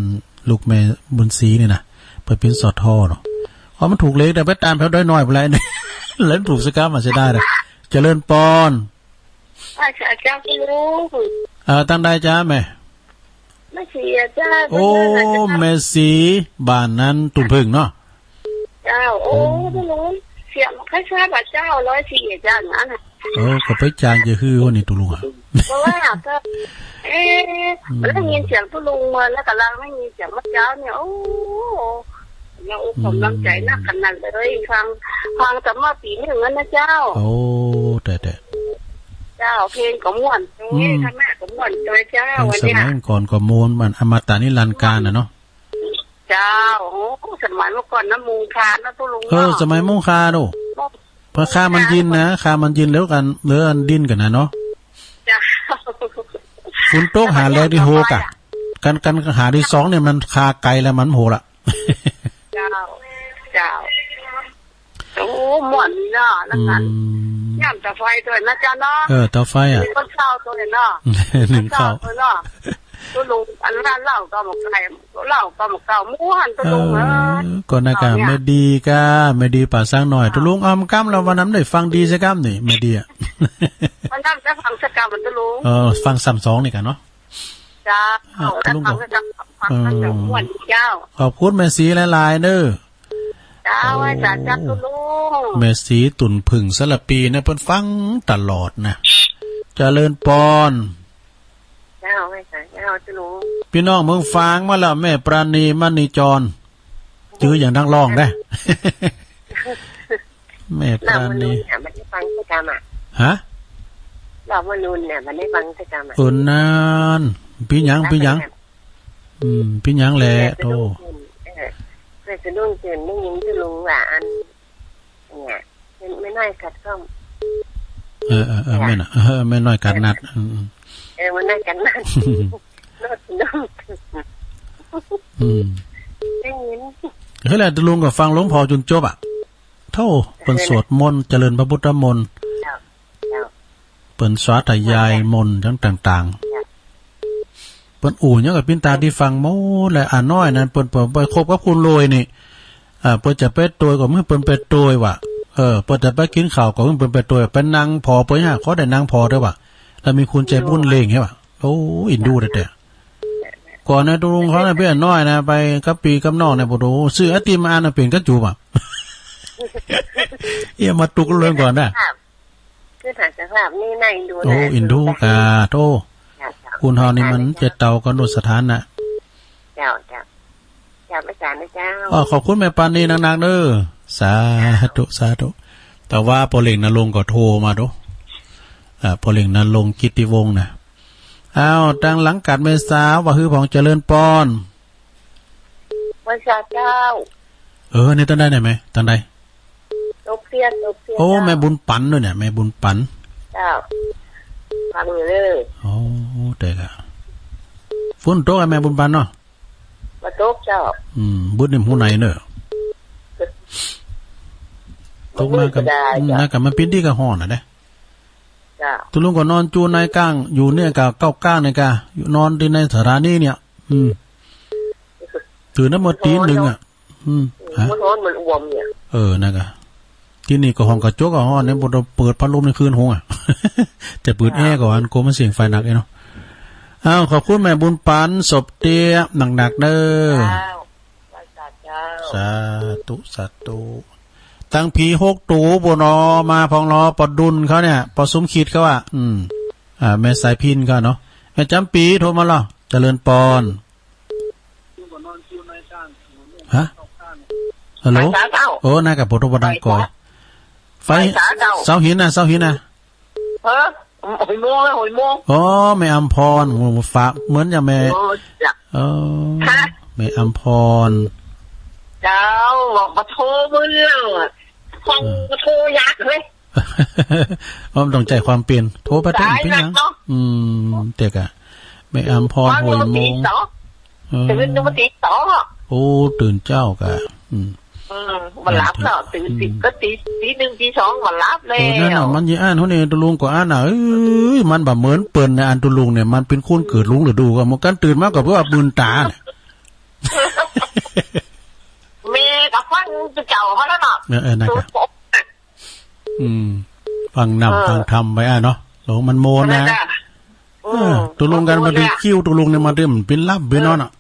ลูกแม่บุญศรีนี่นะเปิ้นเป็นสอทอเนาะเพราะมันถูกเลขแต่ไปตามเขาได้น้อยไปแล้วแล้วถูกสกัดมาใช้ได้เลยเจริญปอนเจ้าพี่รู้ตั้งได้จ้าแม่ไม่เสียจ้าโอ้แม่สีบ้านนั้นตุ่มพึ่งเนาะเจ้าโอ้ไม่รู้เสียงคล้ายๆแบบเจ้า104จ้าอย่างนั้นก็ไปจางจะคือคนนี้ตุลุงอ่ะเพราะว่าก็แล้วยินเสียงตุลุงมาแล้วกำลังไม่มีเสียงมะเจ้าเนี่ยโอ้เราผมตั้งใจนักขนาดเลยฟังแต่เมื่อปีนึงนะเจ้าโอ้แต่เจ้าเพลงก็ม่วนนี่ท่านแม่ก็ม่วนเลยเจ้าวันนี้สมัยก่อนก็ม่วนมันอมตะนิรันดร์การน่ะเนาะเจ้าโอ้สมัยเมื่อก่อนน้ำมูคานะตุลุงสมัยมุงคาดูเพราะคามันยินนะคามันยินแล้วกันเหลืออันดิ้นกันนะเนาะจ้าฝุ่นโต๊ะหาแรกที่โหกะกันหาที่2เนี่ยมันคาไกลแล้วมันโหละเจ้าโอ้ม่วนนี่เนาะนั่นกันย่ำตาไฟตัวนะจ้าเนาะตาไฟอ่ะต้นข้าวตัวเนาะ1ข้าวเนาะตัวลุงอันนั้นเล่าก็หมกไก่เล่าก็หมกเก่าม้วนตัวลุงก่อนนะกะไม่ดีก็ไม่ดีป่าสร้างหน่อยตัวลุงกั้มเราวันนั้นได้ฟังดีสักกั้มนี่ไม่ดีอ่ะวันนั้นจะฟังสักกั้มมันตัวลุงฟัง32นี่กันเนาะ เจ้าแล้วฟังก็จะฟังตั้งแต่วันเจ้าขอบคุณแม่สีหลายๆเด้อเจ้าอาจารย์จักรลุงแม่สีตุ่นผึ่งสลับปีนะเพิ่นฟังตลอดนะเจริญปอนเจ้าอาจารย์เจ้าจะรู้พี่น้องเมืองฟางมาแล้วแม่ปราณีมณีจรจื้ออย่างนักร้องได้ แม่ปราณีมันได้ฟังประจำอ่ะฮะเรามานุนเนี่ยมันได้ฟังประจำอ่ะนานพี่หยังพี่หยังแหละโตเพื่อจะนุ่งตื่นไม่ยินจะรู้ว่าอันเนี่ยไม่น้อยกัดก็ไม่น่ะไม่น้อยกัดนัดมันน้อยกัดนัดนดนุ่งได้ยินเฮ้ยแหละลุงก็ฟังหลวงพ่อจนจบอ่ะเท่าเปิ่นสวดมนต์เจริญพระพุทธมนต์เปิ่นสาธยายมนต์ต่างๆเปิ่นอู่เนี่ยกับพินตาที่ฟังโมและน้อยนั้นเปิ่นไปคบกับคุณรวยนี่เปิ่นจะไปตัวก็มึงเปิ่นไปตัวว่ะเปิ่นจะไปกินข้าวก็มึงเปิ่นไปตัวเป็นนางพอเปิ่นฮะเขาได้นางพอด้วยว่ะแล้วมีคุณใจบุญเลงใช่ป่ะโอ้อินดูแต่ก่อนนะลุงเขาเนี่ยเพื่อนน้อยนะไปกับปีกับน้องเนี่ยบ่ดูซื้อไอติมมาอันน่ะเป็นกระจูบอ่ะเอี่ยมาตุกเรื่องก่อนนะคือถ่ายสภาพนี่ในดูนะโอ้อินดูกาโตคุณเฮานี่มันจะเตากันโดสถานน่ะเจ้าอาจารย์นะเจ้าขอบคุณแม่ปานนี้นักๆเด้อสาธุแต่ว่าพอเล่งนรงค์ก็โทรมาดูพอเล่งนรงค์กิตติวงศ์น่ะอ้าวดังหลังกัดเมษาว่าฮือของเจริญปอนวันเจ้านี่ตั้งได้ไหมตั้งได้ตกเพียนโอ้แม่บุญปันด้วยเนี่ยแม่บุญปันเจ้าฟังเลยโอ้เด็กอะฝนตกแม่บุญปันเนาะมาตกเจ้าบุญนี่หูไหนเนอะตกมากับน่ากับมันปิ้นที่กับห่อน่ะเด้ตุลุงก็นอนจูนายก้างอยู่เนี่ยกับเก้าก้างเนี่ยกะอยู่นอนที่ในสถานีเนี่ยตื่นน้ำมันตีหนึ่งอ่ะมันร้อนมันอ้วมเนี่ยนะกะที่นี่ก็ห้องกระจกก็ห้องเนี่ยบนเปิดพัดลมในคืนห้องอ่ะแต่เปิดแอร์ก่อนกลัวมันเสียงไฟหนักเนาะอ้าวขอบคุณแม่บุญปันศพเตี้ยหนักๆเด้อสาธุตั้งผี6ตูบนอมาพองรอปอดุลเขาเนี่ยปอซุ้มคิดเขาว่าแม่สายพินเขาเนาะแม่จำปีโทรมาล่ะเจริญปอนฮะฮัลโหลน่ากับโปรโตบดังก่อยไฟเสาหินน่ะหอยโมงแม่อัมพรฝากเหมือนจะแม่แม่อัมพรเจ้าบอกมาโทรมึงฟังมาโทรยักเลยมันต้องใจความเปลี่ยนโทรไปถึงเป็นยังเด็กอะไม่อัมพรหอยโมงตื่นมาตีสองโอ้ตื่นเจ้ากะมันรับเนาะตื่น10ก็ตี1ตี2มันรับเลยนั่นน่ะมันยี่อ่านเขาเนี่ยตุลุงก็อ่านน่ะมันแบบเหมือนเปิ่นในอันตุลุงเนี่ยมันเป็นคนเกิดลุงหรือดูกันมันกันตื่นมากกว่าเพื่อบืนตาเนี่ยเมย์กับฟังเจ้าเขาแล้วเนาะนะครับฟังนำฟังทำไปเนาะหลงมันโมนนะตุลุงกันมาดีคิ้วตุลุงเนี่ยมาเริ่มเป็นลับเป็นนอนอ่ะ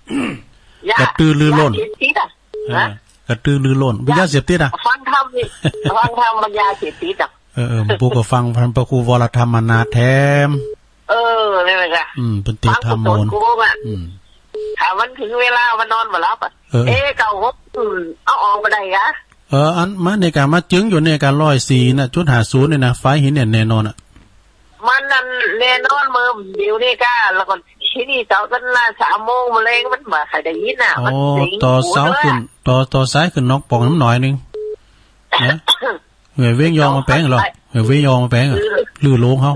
กระตือรือร้นกระตือรือร้นวิญญาเสพติดอ่ะฟังทำวิญญาเสพติดอ่ะปู่ก็ฟังพันพระครูวรธรรมนาแถมนี่แหละค่ะเป็นติธรรมโมนถามมันถึงเวลามันนอนมารับอ่ะเก่าฮบเอาออกมาได้กะอันมาในการมาจึงอยู่ในการ104นะจุด50เนี่ยนะไฟหินเนี่ยแน่นอนอ่ะมันนั่นแน่นอนมือเดี๋ยวนี้ก็แล้วก็ที่นี่เสาร์ตั้งแต่3 โมงมาเลยมันมาใครได้ยินอ่ะมันต่อเสาขึ้นต่อซ้ายขึ้นนอกปองน้ำหน่อยนึงนะเหวี่ยงเว้งยองมาแป้งหรอเหวี่ยงเว้งยองมาแป้งลือโลงเขา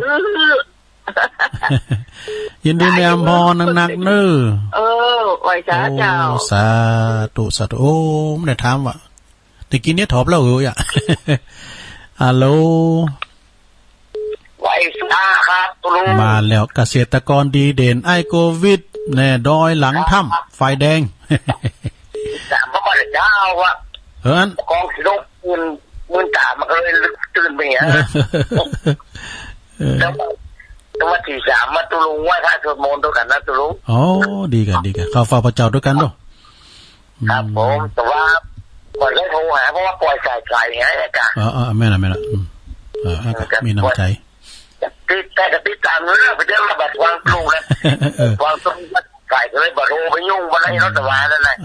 ยินดีแม่อมพรนักๆเน้อไว้จ้าเจ้าสาธุโอ้ไม่ได้ถามว่ะแต่กินเนี่ยถอบแล้วอ่ะฮัลโหลไว้ซ่าครับลุงมาแล้วเกษตรกรดีเด่นไอโควิดแน่ดอยหลังถ้ำไฟแดงแต่เมื่อวันเช้าว่ะกองสิลงมืนตามันก็เลยตื่นไปอย่าง วันที่3มาตุลุงไหว้พระสวดมนต์ด้วยกันนะตุลุงอ๋อดีกันเข้าเฝ้าพระเจ้าด้วยกันด้วยครับผมแต่ว่าก่อนได้โทรหาเพราะว่าปล่อยสายไกลไงจ้ะแม่ละมีน้ำใจแต่กับติดตามเรื่องไปเรื่องระบาดวางปลูกนะวางต้นไก่ก็เลยบาดโทรไปยุ่งวันไหนรถตะวันนั่นแหละ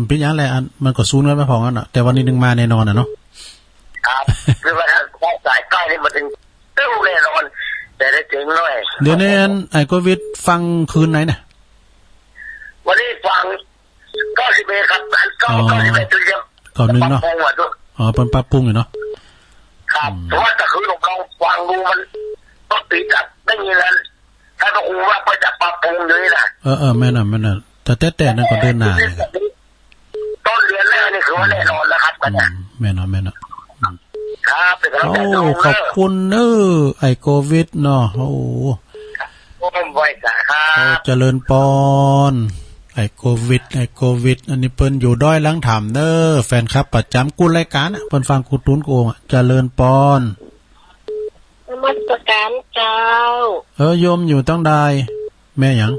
เป็นยังไงอันมันก็ซูนกันไม่พอกันอ่ะแต่วันนี้นึงมาแน่นอนอ่ะเนาะครับคือว่าถ้าสายใกล้นี่มันถึงตู้แน่นอนแต่ได้ถึงหน่อยเดี๋ยวนี้ไอ้โควิดฟังคืนไหนเนี่ยวันนี้ฟังก็11ครับก็11ตัวเดียวก่อนนึงเนาะเป็นปรับปรุงอยู่เนาะครับเพราะว่าแต่คือเราฟังดูมันต้องปิดอ่ะไม่มีแล้วถ้าต้องรู้ว่าไปจับปรับปรุงเลยนะแม่น่ะแต่นั่นก็เดินหน้าเลยต้นเดือนแรกนี่คือว่าแน่นอนแล้วครับกันนะแม่นครับขอบคุณไอ้โควิดเนาะโอ้ผมไว้จ้ะครับเจริญปอนไอ้โควิดอันนี้เปิ้นอยู่ด้อยหลังถามแฟนคลับประจำกูรายการเปิ้นฟังกูตุ้นโกงเจริญปอนนมัสการเจ้าโยมอยู่ต้องได้แม่หยัง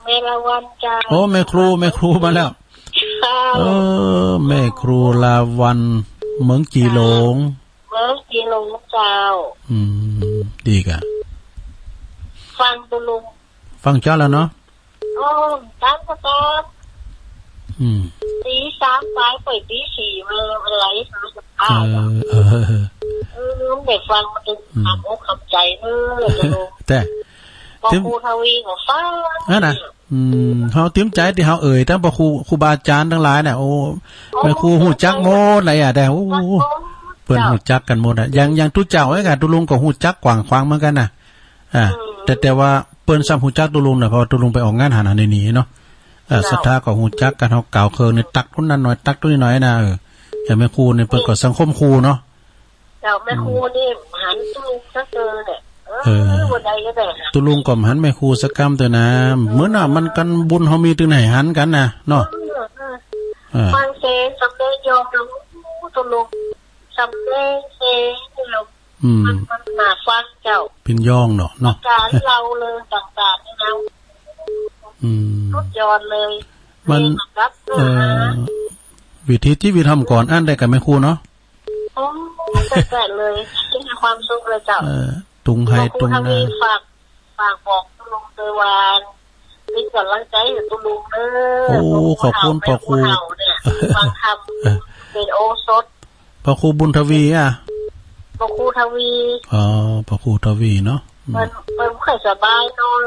แม่ละวันเจ้าโอ้แม่ครูมาแล้วแม่ครูลาวันเมืองจีหลงเจ้าดีกะฟังตุลุงฟังเจ้าแล้วเนาะตามประกอบตี3ไปตี4มันไหลหากับข้าวเด็กฟังมันจะทำอกคำใจแต่พอครูทวีก็ฟังนั่นน่ะเฮาเตรียมใจที่เฮาทั้งพระครูบาอาจารย์ทั้งหลายน่ะโอ้แม่ครูฮู้จักหมดอะไรอ่ะแต่โอ้เพิ่นฮู้จักกันหมดอ่ะอย่างทุกเจ้าไอ้กะตุลุงก็ฮู้จักกว้างขวางเหมือนกันน่ะแต่ว่าเปิ้นซ้ำฮู้จักตุลุงน่ะเพราะตุลุงไปออกงานหาหนีเนาะศรัทธาก็ฮู้จักกันเฮาเก่าเคิงนี่ตักคนนั้นหน่อยตักตัวนี้หน่อยนะอย่างแม่ครูนี่เปิ้นก็สังคมครูเนาะเจ้าแม่ครูนี่หันตุลุงซะเจอเนี่ยวันใดก็ได้ตุลุงก็หันแม่ครูสักกำเถอะนะเหมือนน่ะมันกันบุญเฮามีตึงไหนหันกันน่ะเนาะฟังเซสำเร็จยอมตุลุงสำเร็จเซเรามันน่าฟังเจ้าเป็นย่องเนาะการเราเลยต่างๆนี่นะทุกยอดเลยมันวิธีที่วิธีทำก่อนอ่านได้กับแม่ครูเนาะแต่เลยที่มีความสุขเลยเจ้าตุงให้ตุงนะฝากบอกตุลุงเตวานเป็นกำลังใจให้ตุลุงโอ้ขอบคุณพ่อครูฟังธรรมเป็นโอสถพ่อครูบุญทวีพ่อครูทวีพ่อครูทวีเนาะมันค่อยสบายนอน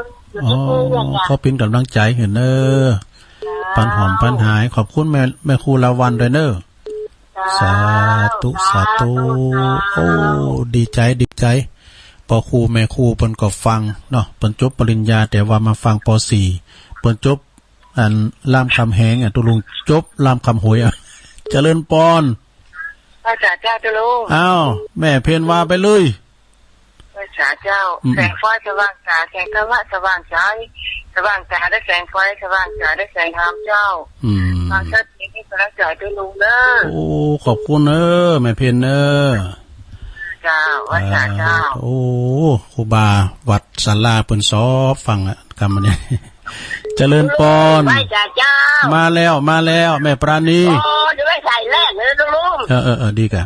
เขาเป็นกำลังใจเห็นปันหอมปันหายขอบคุณแม่ครูลาวันด้วยสาธุโอ้ดีใจพอครูแม่ครูเปิ้นก็ฟังเนาะเปิ้นจบปริญญาแต่ว่ามาฟังป .4 เปิ้นจบอันรามคำแหงตุลุงจบรามคำหวยเจริญปอนพระเจ้าตุลุงอ้าวแม่เพนว่าไปเลยพระเจ้าแสงไฟสว่างตาแสงธรรมะสว่างใจสว่างตาได้แสงไฟสว่างใจได้แสงธรรมเจ้าฟังชัดนี้ที่พระเจ้าตุลุงโอ้ขอบคุณแม่เพนเจ้าวัดเจ้าโอ้ครูบาวัดศาลาเปิ้นสอบฟังกรรมเนี่ยเจริญปอนมาแล้วแม่ปราณีจะไม่ใส่แรกเลยลุงดีกะ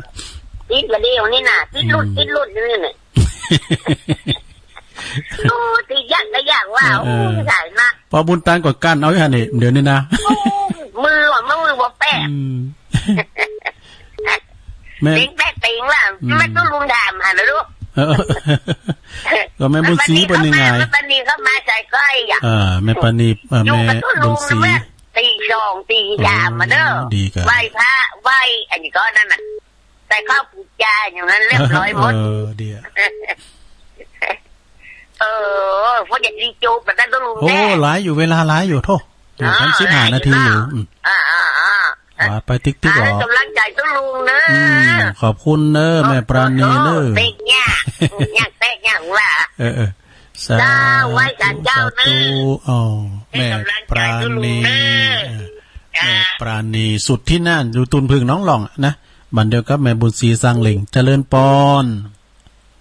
ติดมาเดียวนี่น่ะติดรุ่นนี่เนี่ยติดยากว่าใส่มากพอบุญตานกว่ากันเอาอย่างนี้เดี๋ยวนี้นะมือว่าแป้แม่แป้ติงว่าไม่ต้องลุงดามนะลูกก็แม่บุญศรีเป็นยังไงแม่ปานีก็มาใจใกล้แม่ปานีแม่บุญศรีตี2ตี3มาเด้อไหว้พระไหว้อันนี้ก็นั่นน่ะแต่ข้าวปูจาอย่างนั้นเรียบร้อยหมดดีพอเด็กดีจูบมันต้องลุงแน่หลายอยู่เวลาหลายอยู่โทษฉัน15 นาทีอยู่ไปติ๊กหรอกำลังใจต้องลุงนะขอบคุณแม่ปราณีเป๊กเนี่ยแป๊กเนี่ยว่าสาธุแม่ปราณีสุดที่นั่นอยู่ตุนพึ่งน้องหล่องนะบันเดียวกับแม่บุญศรีสร้างเหล่งเจริญปอน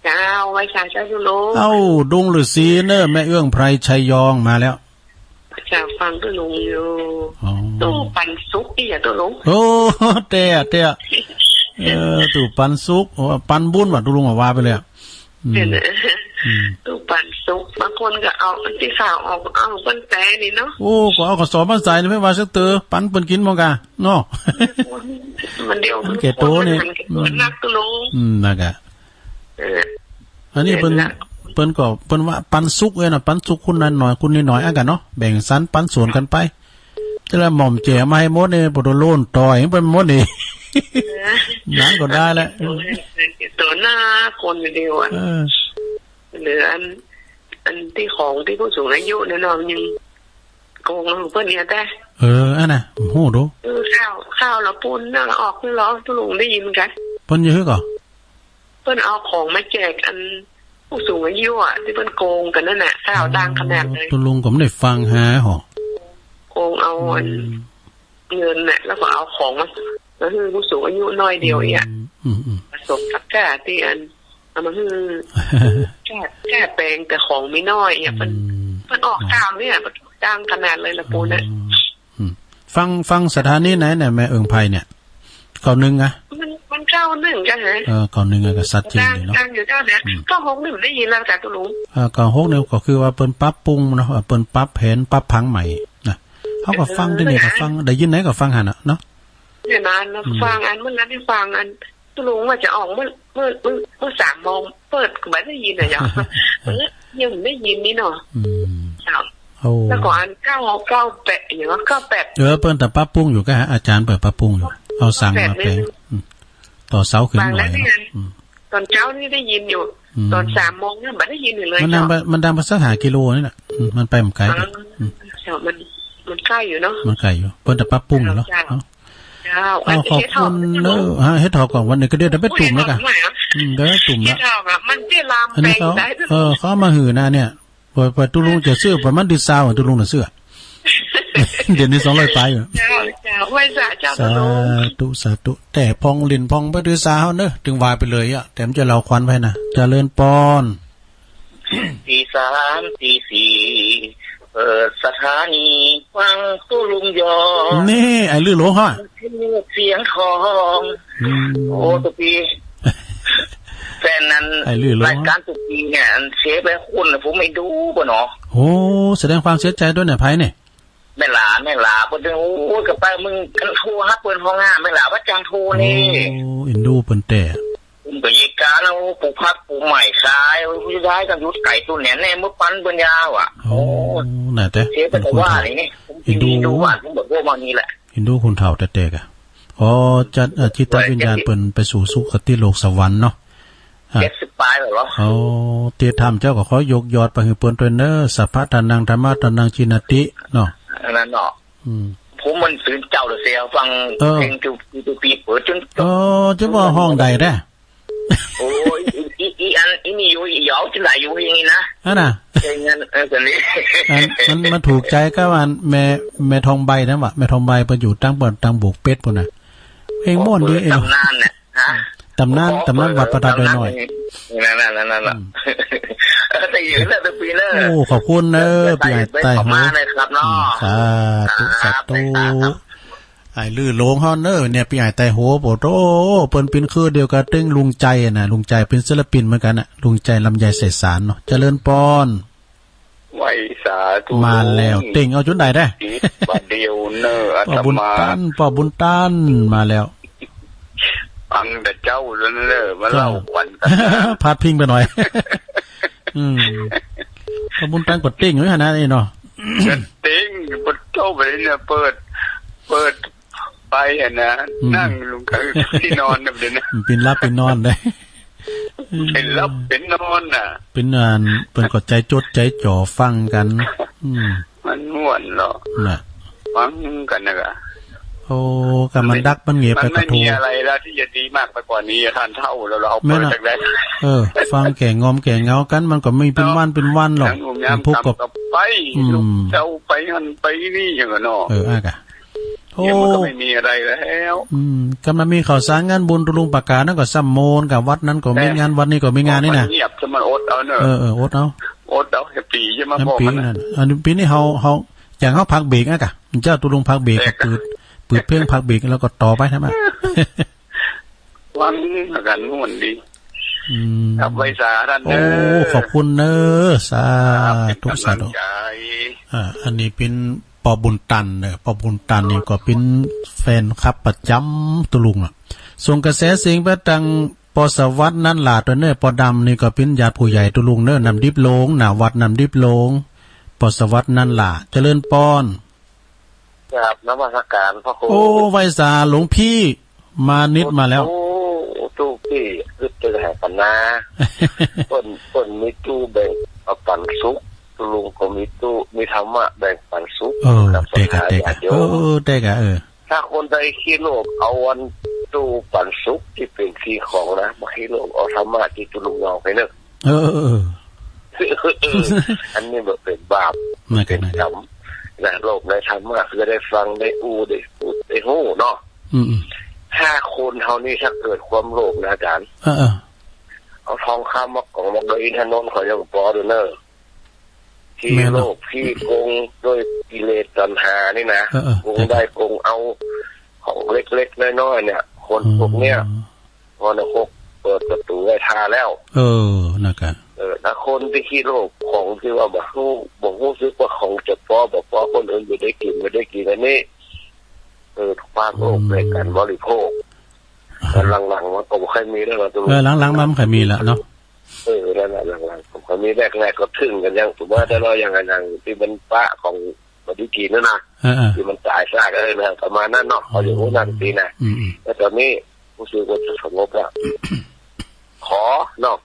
เจ้าไว้ชาเจ้าตุลุง เอ้าดงฤาษีเนอะแม่เอื้องไพรชัยยองมาแล้ว จะฟังตุลุงอยู่ตู้ปันซุกอีอย่าตุลุง โอ้เตะตู่ปันซุกปันบุญว่ะตุลุงว่าไปเลยเนี่ยนะตู้ปันซุกบางคนก็เอาที่ข่าวออกเอาปั้นแต่นี่เนาะโอ้ก็เอากระสอบมาใส่ไม่ว่าสักเตอปันเปิ้นกินบ่กะเนาะมันเดียวมันแก่โตนี่นักตุลุงนั่นกะอันนี้เปิ้นก็เปิ้นว่าปันซุกเอ้ยน่ะปันซุกคุณนั้นหน่อยคุณนี่หน่อยอ่ะกันเนาะแบ่งสันปันส่วนกันไปจะละหม่อมแจมาให้หมดนี่บ่โดนโลนต่อยเปิ้นหมดนี่นั่นก็ได้แล้วตัวหน้าคนเดียวอ่ะเหลืออันที่ของที่ผู้สูงอายุเนี่ยเนาะยังโกงเพิ่นเนี่ยแต่อันน่ะโหดูข้าวละปุ่นน่ะออกคือล้อตุลุงได้ยินกันเพิ่นอยู่ฮึก่อเพิ่นเอาของมาแจกอันผู้สูงอายุอ่ะที่เพิ่นโกงกันนั่นน่ะข้าวดังขนาดเลยตุลุงก็ไม่ได้ฟังหาหรอโกงเอาเงินน่ะแล้วก็เอาของมาแล้วคือผู้สูงอายุน้อยเดียวอ่ะผสมกับแก่ที่อันเอามาคือแก้แปลงแต่ของไม่น้อยอ่ะมันออกตามเนี่ยมันดังขนาดเลยละปูน่ะฟังสถานีไหนเนี่ยแม่เอิงไพเนี่ยเก่านึงอ่ะมันเก้าหนึ่งจ้ะฮะเก่านึงอ่ะก็สัตว์จริงเลยเนาะดังอยู่เจ้าเนี่ยก็61ได้ยินแล้วแต่ตุลุงเก่า6เนี่ยก็คือว่าเปิ้นปรับปรุงเนาะเปิ้นปรับแผนปรับผังใหม่นะเฮาก็ฟังได้นี่ก็ฟังได้ยินไหนก็ฟังหั่นน่ะเนาะเนี่ยนานฟังอันเมื่อนั้นที่ฟังอันตุลุงว่าจะออกเมื่อ3 โมงเปิดก็ไม่ได้ยินอ่ะยังได้ยินนี่เนาะแล้วก่อน98อย่างว่า98เปิ้นแต่ปรับปรุงอยู่ก็หาอาจารย์เปิดปรับปรุงอยู่เอาสั่งมาแปลงต่อเสาขึ้นหน่อยตอนเช้านี่ได้ยินอยู่ตอน3 โมงเนี่ยไม่ได้ยินเลยมันดังมาสัก5 กิโลนี่แหละมันไปมันไกลมันใกล้อยู่เนาะมันไกลอยู่เปิ้นแต่ปรับปรุงอยู่เนาะขอบคุณเนอะเฮ็ดถอกก่อนวันนี้ก็เดี๋ยวไปตุ่มแล้วกันเดี๋ยวตุ่มแล้วมันที่ลามแปลงได้เขามาหือนะเนี่ยพอตุลุงจะซื้อประมาณดิซาวตุลุงน่ะซื้อเดี๋ยวนี้200 ปลายอยู่ไว้เจ้าสาธุแต่พองลินพองบ่ดื้อซาเฮาเด้อถึงวายไปเลยอ่ะแต่มันจะเราควันไว้นะเจริญปอนตี 3 ตี 4เปิดสถานีฟังตุลุงยอนี่ไอ้ลือหลวงฮะเสียงทองโอ้ตุปีแฟนนั้นรายการตุปีเนี่ยเสียไปคุณผมไม่ดูบ่เนาะโอ้แสดงความเสียใจด้วยเนี่ยไผเนี่ยแม่หลาเพิ่นโอ้กับไปมึงกันโทรหาเปิ้นห้องแม่หลาว่าจังโทรนี่โอ้เอ็นดูเปิ้นแต่ผมก็ยีการเอาปลูกผักปลูกใหม่ขายผู้ชายกันยุดไก่ตัวเนี่ยแน่มื้อปันเปิ้นยาวอ่ะโอ้น่ะแต่เป็นคนว่านี่ผมดูว่าผมบอกว่านี่แหละเห็นดูคนเฒ่าแต่ๆอ่ะอ๋อจัดจิตวิญญาณเปิ้นไปสู่สุคติโลกสวรรค์เนาะ70 ปลายเหรออ๋อเตียธรรมเจ้าก็ขอยกยอดไปให้เปิ้นด้วยเด้อสัพพะทานังธรรมะทานังชินติเนาะนั่นเนาะผมมันตื่นเจ้าเสียฟังเพลงจูปีเปิดจนจะว่าห้องใดได้โอ้ยอีนี่อยู่อีหยาวจะไหลอยู่อย่างนี้นะน่ะเพลงนั้นตัวนี้มันถูกใจก็ว่าแม่ทองใบนะว่ะแม่ทองใบเพิ่นอยู่ตั้งบ่ตั้งบุกเป็ดพุ่นน่ะเพลงม่วนดีเนาะตำนานน่ะฮะตำนานวัดประทับน้อยนั่นแต่อยู่แล้วตัวปีแล้วโอ้ขอบคุณเด้อพี่ไอ้ใต้มาเลยครับเนาะสาธุไอ้ลือโลงเฮาเด้อเนี่ยพี่ไอ้ใต้โหโปโตเปิ้นเป็นคือเดียวกับตึ้งลุงใจน่ะลุงใจเป็นศิลปินเหมือนกันน่ะลุงใจลำไยเสสารเนาะเจริญปอนไว้สาธุมาแล้วเต็งเอาจนได้ได้บัดเดียวเน้ออาตมาป้าบุญตันมาแล้วฟังแต่เจ้าแล้วเด้อมาเล่าขวัญพาดพิงไปหน่อยป้าบุญตันกดเต็งอยู่หั่นน่ะนี่เนาะเต็งบ่เจ้าไปเนี่ยเปิดไปอ่ะนะนั่งลงกับที่นอนน่ะเด้นะเป็นรับเป็นนอนได้เป็นรับเป็นนอนน่ะเป็นงานเปิ้นก็ใจจดใจจ่อฟังกันมันม่วนเหรอน่ะฟังกันน่ะโอ้ก็มันดักมันเงียบไปกระทูไม่มีอะไรแล้วที่จะดีมากไปกว่านี้ท่านเท่าเราเอาเปิดจากได้ฟังแก่งอมแก่เงากันมันก็ไม่เป็นวันหรอกพวกกับไปเจ้าไปหันไปนี่อย่างเนาะอ่ะกะ โอ้ มันก็ไม่มีอะไรแล้วก็มันมีข่าวสารงานบุญตุลุงปากกานั่นก็ซ้ำโมนกับวัดนั้นก็มีงานวัดนี้ก็มีงานนี่นะเงียบจะมันอดเอาเนอะอดเอาแฮปปี้ใช่ไหมพ่อมันอันนี้ปีนี้เขาอย่างเขาพักเบรกอ่ะกะเจ้าตุลุงพักเบรกก็ปืดเพลงพักเบรกแล้วก็ต่อไปใช่ไหมวันกันม่วนดีกับไวสาท่านเนอขอบคุณเนอสาธุสาธุอันนี้เป็นปอบุญตันเนอปอบุญตันนี่ก็เป็นแฟนคลับประจำตุลุงอ่ะส่งกระแสเสียงไปตังปอสวัสดิ์นั่นหลาตัวเนอปอดำนี่ก็เป็นญาติผู้ใหญ่ตุลุงเนอนำดิบลงหน้าวัดนำดิบลงปอสวัสดิ์นั่นหลาเจริญปอนครับนมัสการพระครูโอ้ไวสาหลวงพี่มานิดมาแล้วตู้พี่คือจะแห่ปัญนาต้นมีตู้แบ่งปันสุขตุลุงก็มีตู้มีธรรมะแบ่งปันสุขกับเด็กเด็กถ้าคนใดคิดโลกเอาวันตู้ปันสุขที่เป็นที่ของนะมาคิดโลกเอาธรรมะที่ตุลุงเอาไปเนอะอันนี้แบบเป็นบาปเป็นกรรมนะโลกในธรรมะคือได้ฟังได้ได้พูดได้หู้เนาะถ้าคนเท่านี้ถ้าเกิดความโลภนะอาจารย์เอาทองคำมากองมาโดยอินทนนท์ขอยังปอดูเนอร์ที่โลภที่โกงด้วยกิเลสตัณหานี่นะโกงได้โกงเอาของเล็กๆน้อยๆเนี่ยคนพวกเนี้ยพอนรกเปิดประตูไว้ทาแล้วนะครับถ้าคนที่ขี้โลภของที่ว่าบอกรู้สึกว่าของจะพอบอกว่าคนอื่นไม่ได้กินอันนี้ความโลภในการบริโภคแต่หลังๆมันก็ไม่ค่อยมีแล้วเราตัวหลังๆมันไม่ค่อยมีแล้วเนาะแล้วหลังๆผมก็มีแรกก็ทึ่งกันยังผมว่าแต่เราอย่างที่มันปะของบริกีนั่นนะที่มันตายซากเลยนะประมาณนั้นเนาะเขาอยู่หัวนั่นปีนะแต่ตอนนี้ผู้ซื้อก็จะสงบแล้วขอเนาะ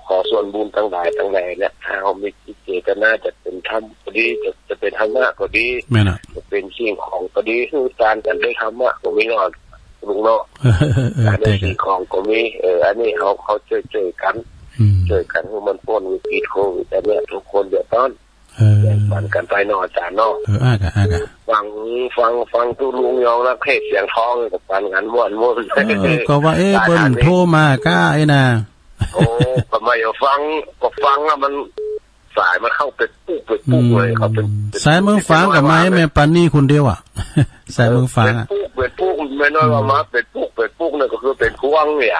ขอส่วนบุญทั้งหลายเนี่ยถ้าเขามีเจตนาจะเป็นธรรมก็ดีจะเป็นธรรมะก็ดีจะเป็นสิ่งของก็ดีคือการกันได้ธรรมะก็ไม่นอนลุงเนาะการได้สิ่งของก็มีอันนี้เขาเจอกันให้มันพ้นวิกฤตโควิดแต่เนี่ยทุกคนเดือดร้อนแบ่งปันกันไปนอนจานเนาะฟังตู้ลุงยองแล้วเพศเสียงท้องกับปันกันม่วนก็ว่าเบิ้ลโทรมาก้าไอ้น่ะโอ้ก็ไม่ฟังแล้วมันสายมันเข้าไปปุ๊บเลยเขาเป็นสายเมืองฟ้ากับไม้แม่ปันนี่คนเดียวอ่ะสายเมืองฟ้าเป็นปุ๊บไม่น้อยว่ามาเป็นปุ๊บเนี่ยก็คือเป็นพวงเนี่ย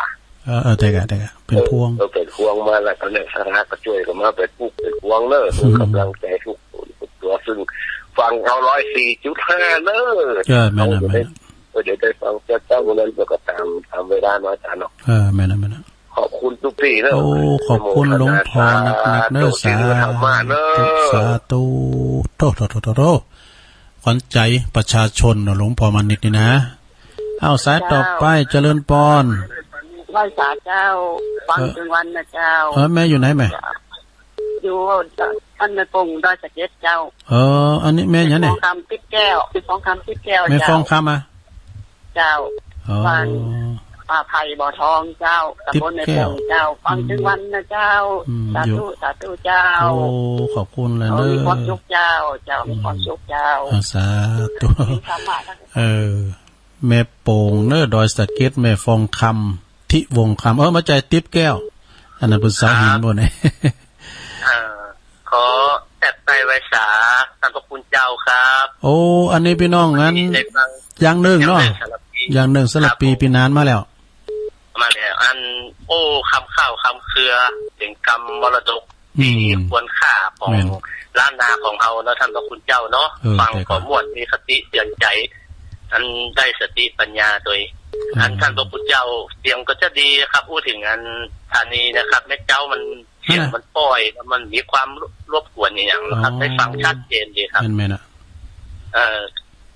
แต่กะเป็นพวงเป็นพวงมาแล้วก็เนี่ยสาระก็ช่วยกันมาเป็นปุ๊บเป็นพวงเนอะกำลังใจทุกตัวซึ่งฟังเอา104.5เนอะแม่นะเดี๋ยวได้ฟังเจ้าคนนั้นก็ตามเวลาน้อยจานเนาะแม่นะขอบคุณทุกปีเนอะขอบคุณหลวงพ่อนักเนอะสาธุโตขวัญใจประชาชนหลวงพ่อมานิดนี่นะเอาสายต่อไปเจริญปอนไหว้สาเจ้าฟังถึงวันนะเจ้าแม่อยู่ไหนแม่อยู่อันในปงดอยสะเก็ดเจ้าอันนี้แม่ยังไงฟองคำติดแก้วเป็นฟองคำติดแก้วแม่ฟองคำอ่ะเจ้าวันป่าไผ่บ่อทองเจ้าตำบลในปงเจ้าฟังถึงวันนะเจ้าสาธุเจ้าขอบคุณเลยมีความสุขเจ้ามีความสุขเจ้าสาธุแม่โป่งเนอดอยสะเก็ดแม่ฟองคำทิวงคำมาใจติ๊บแก้วอันนั้นเป็นสาหินบนไหนขอแตกไตไว้สาท่านพระคุณเจ้าครับโอ้อันนี้พี่น้องงั้นอย่างหนึ่งเนาะอย่างหนึ่งสลับปีนานมาแล้วอันคำข้าวคำเครือเป็นกรรมมรดกที่ควรค่าของล้านนาของเราเนาะท่านพระคุณเจ้าเนาะฟังข้อมูลมีคติเตือนใจอันได้สติปัญญาโดยอันท่านพระพุทธเจ้าเสียงก็จะดีครับพูดถึงอันฐานีนะครับแม่เจ้ามันเสียงมันปล่อยมันมีความรบกวนอย่างนะครับได้ฟังชัดเจนดีครับแม่นะ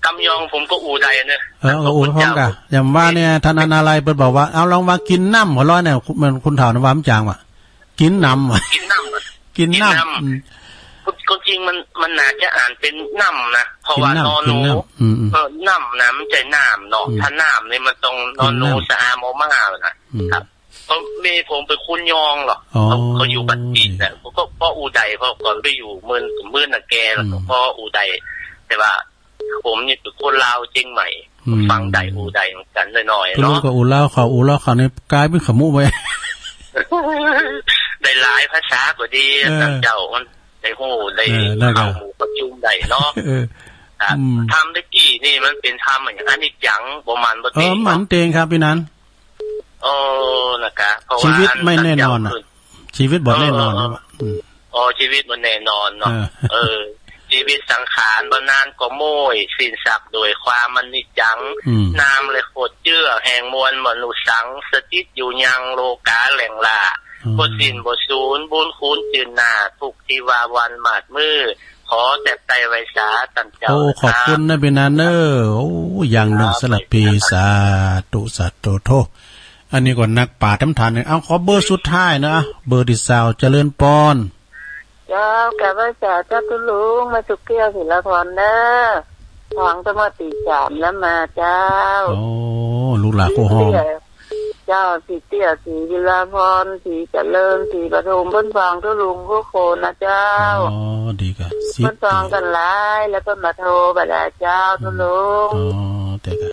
กำยองผมก็อูได้เนี่ยอูพร้อมกันอย่างว่าเนี่ยท่านอนาลัยเปิดบอกว่าเอาลองมากินน้ำหัวร้อนเนี่ยมันคุณถามน้ำว้ามจางว่ะกินน้ำกินน้ำคนจริงมันน่าจะอ่านเป็นน้ำนะเพราะว่านอนโนน้ำใจน้ำเนาะถ้าน้ำเนี่ยมันต้องนอนโนสะอาโมมานะครับเพราะเมย์ผมเป็นคุณยองหรอเขาอยู่บัดจีนเนี่ยก็อูไดเพราะก่อนไปอยู่มื่นน่ะแกแล้วก็อูไดแต่ว่า ผมนี่เป็นคนลาวเชียงใหม่ฟังใดอูใดเหมือนกันหน่อยๆ เนาะ เนาะ ก็อูเล่าเขานี่กลายเป็นขมุไป ได้หลายภาษาก็ดีตั้งเจ้ามันได้ฮู้ได้เข้าหมู่ประชุมได้เนาะทำได้กี่นี่มันเป็นทำอย่างอันนี้จังบ่มันบ่เตงมันเตงครับพี่นั้นนะคะเพราะว่าชีวิตไม่แน่นอนชีวิตบ่แน่นอนชีวิตมันแน่นอนเนาะชีวิตสังขารบ่นานก็โม้ยสิ้นสักโดยความมันนิจังนามเลยโคตรเจื้อแห่งมวลมนุษย์สังสถิตอยู่ยังโลกาแหล่งล่าบ่สิ้นบ่สูญบุญคุณจืนหน้าทุกที่ว่าวันหมาดมือขอแต่ไตไว้สาตั้งเจ้าขอบคุณนะพี่นันอย่างหนึ่งสลับพีสาตุสัตโตโทอันนี้ก่อนนักป่าทำทานเอาขอเบอร์สุดท้ายนะเบอร์ที่20เจริญปอนเจ้าแกว่าจะเจ้าตุลุงมาสุกเกี้ยวศิลพรเด้อทางจะมาตี3แล้วมาเจ้าลูกหลานโคห้องเจ้าสีเตี้ยสีวิลาพรสีเจริญสีปทุมเพิ่นฟังตุลุงผู้โคนะเจ้าดีกันเพิ่นฟังกันหลายแล้วเพิ่นมาโทรไปแล้วเจ้าตุลุงแต่ก็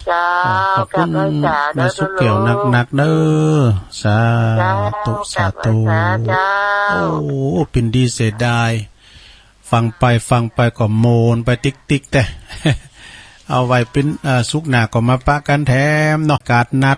เจ้าขอบคุณมาสุกเกี่ยวนักเด้อสาธุสาธุเป็นดีเสียดายฟังไปก็โมนไปติ๊กแต่เอาไว้เป็นสุกหน้าก็มาปะกันแถมเนาะกาดนัด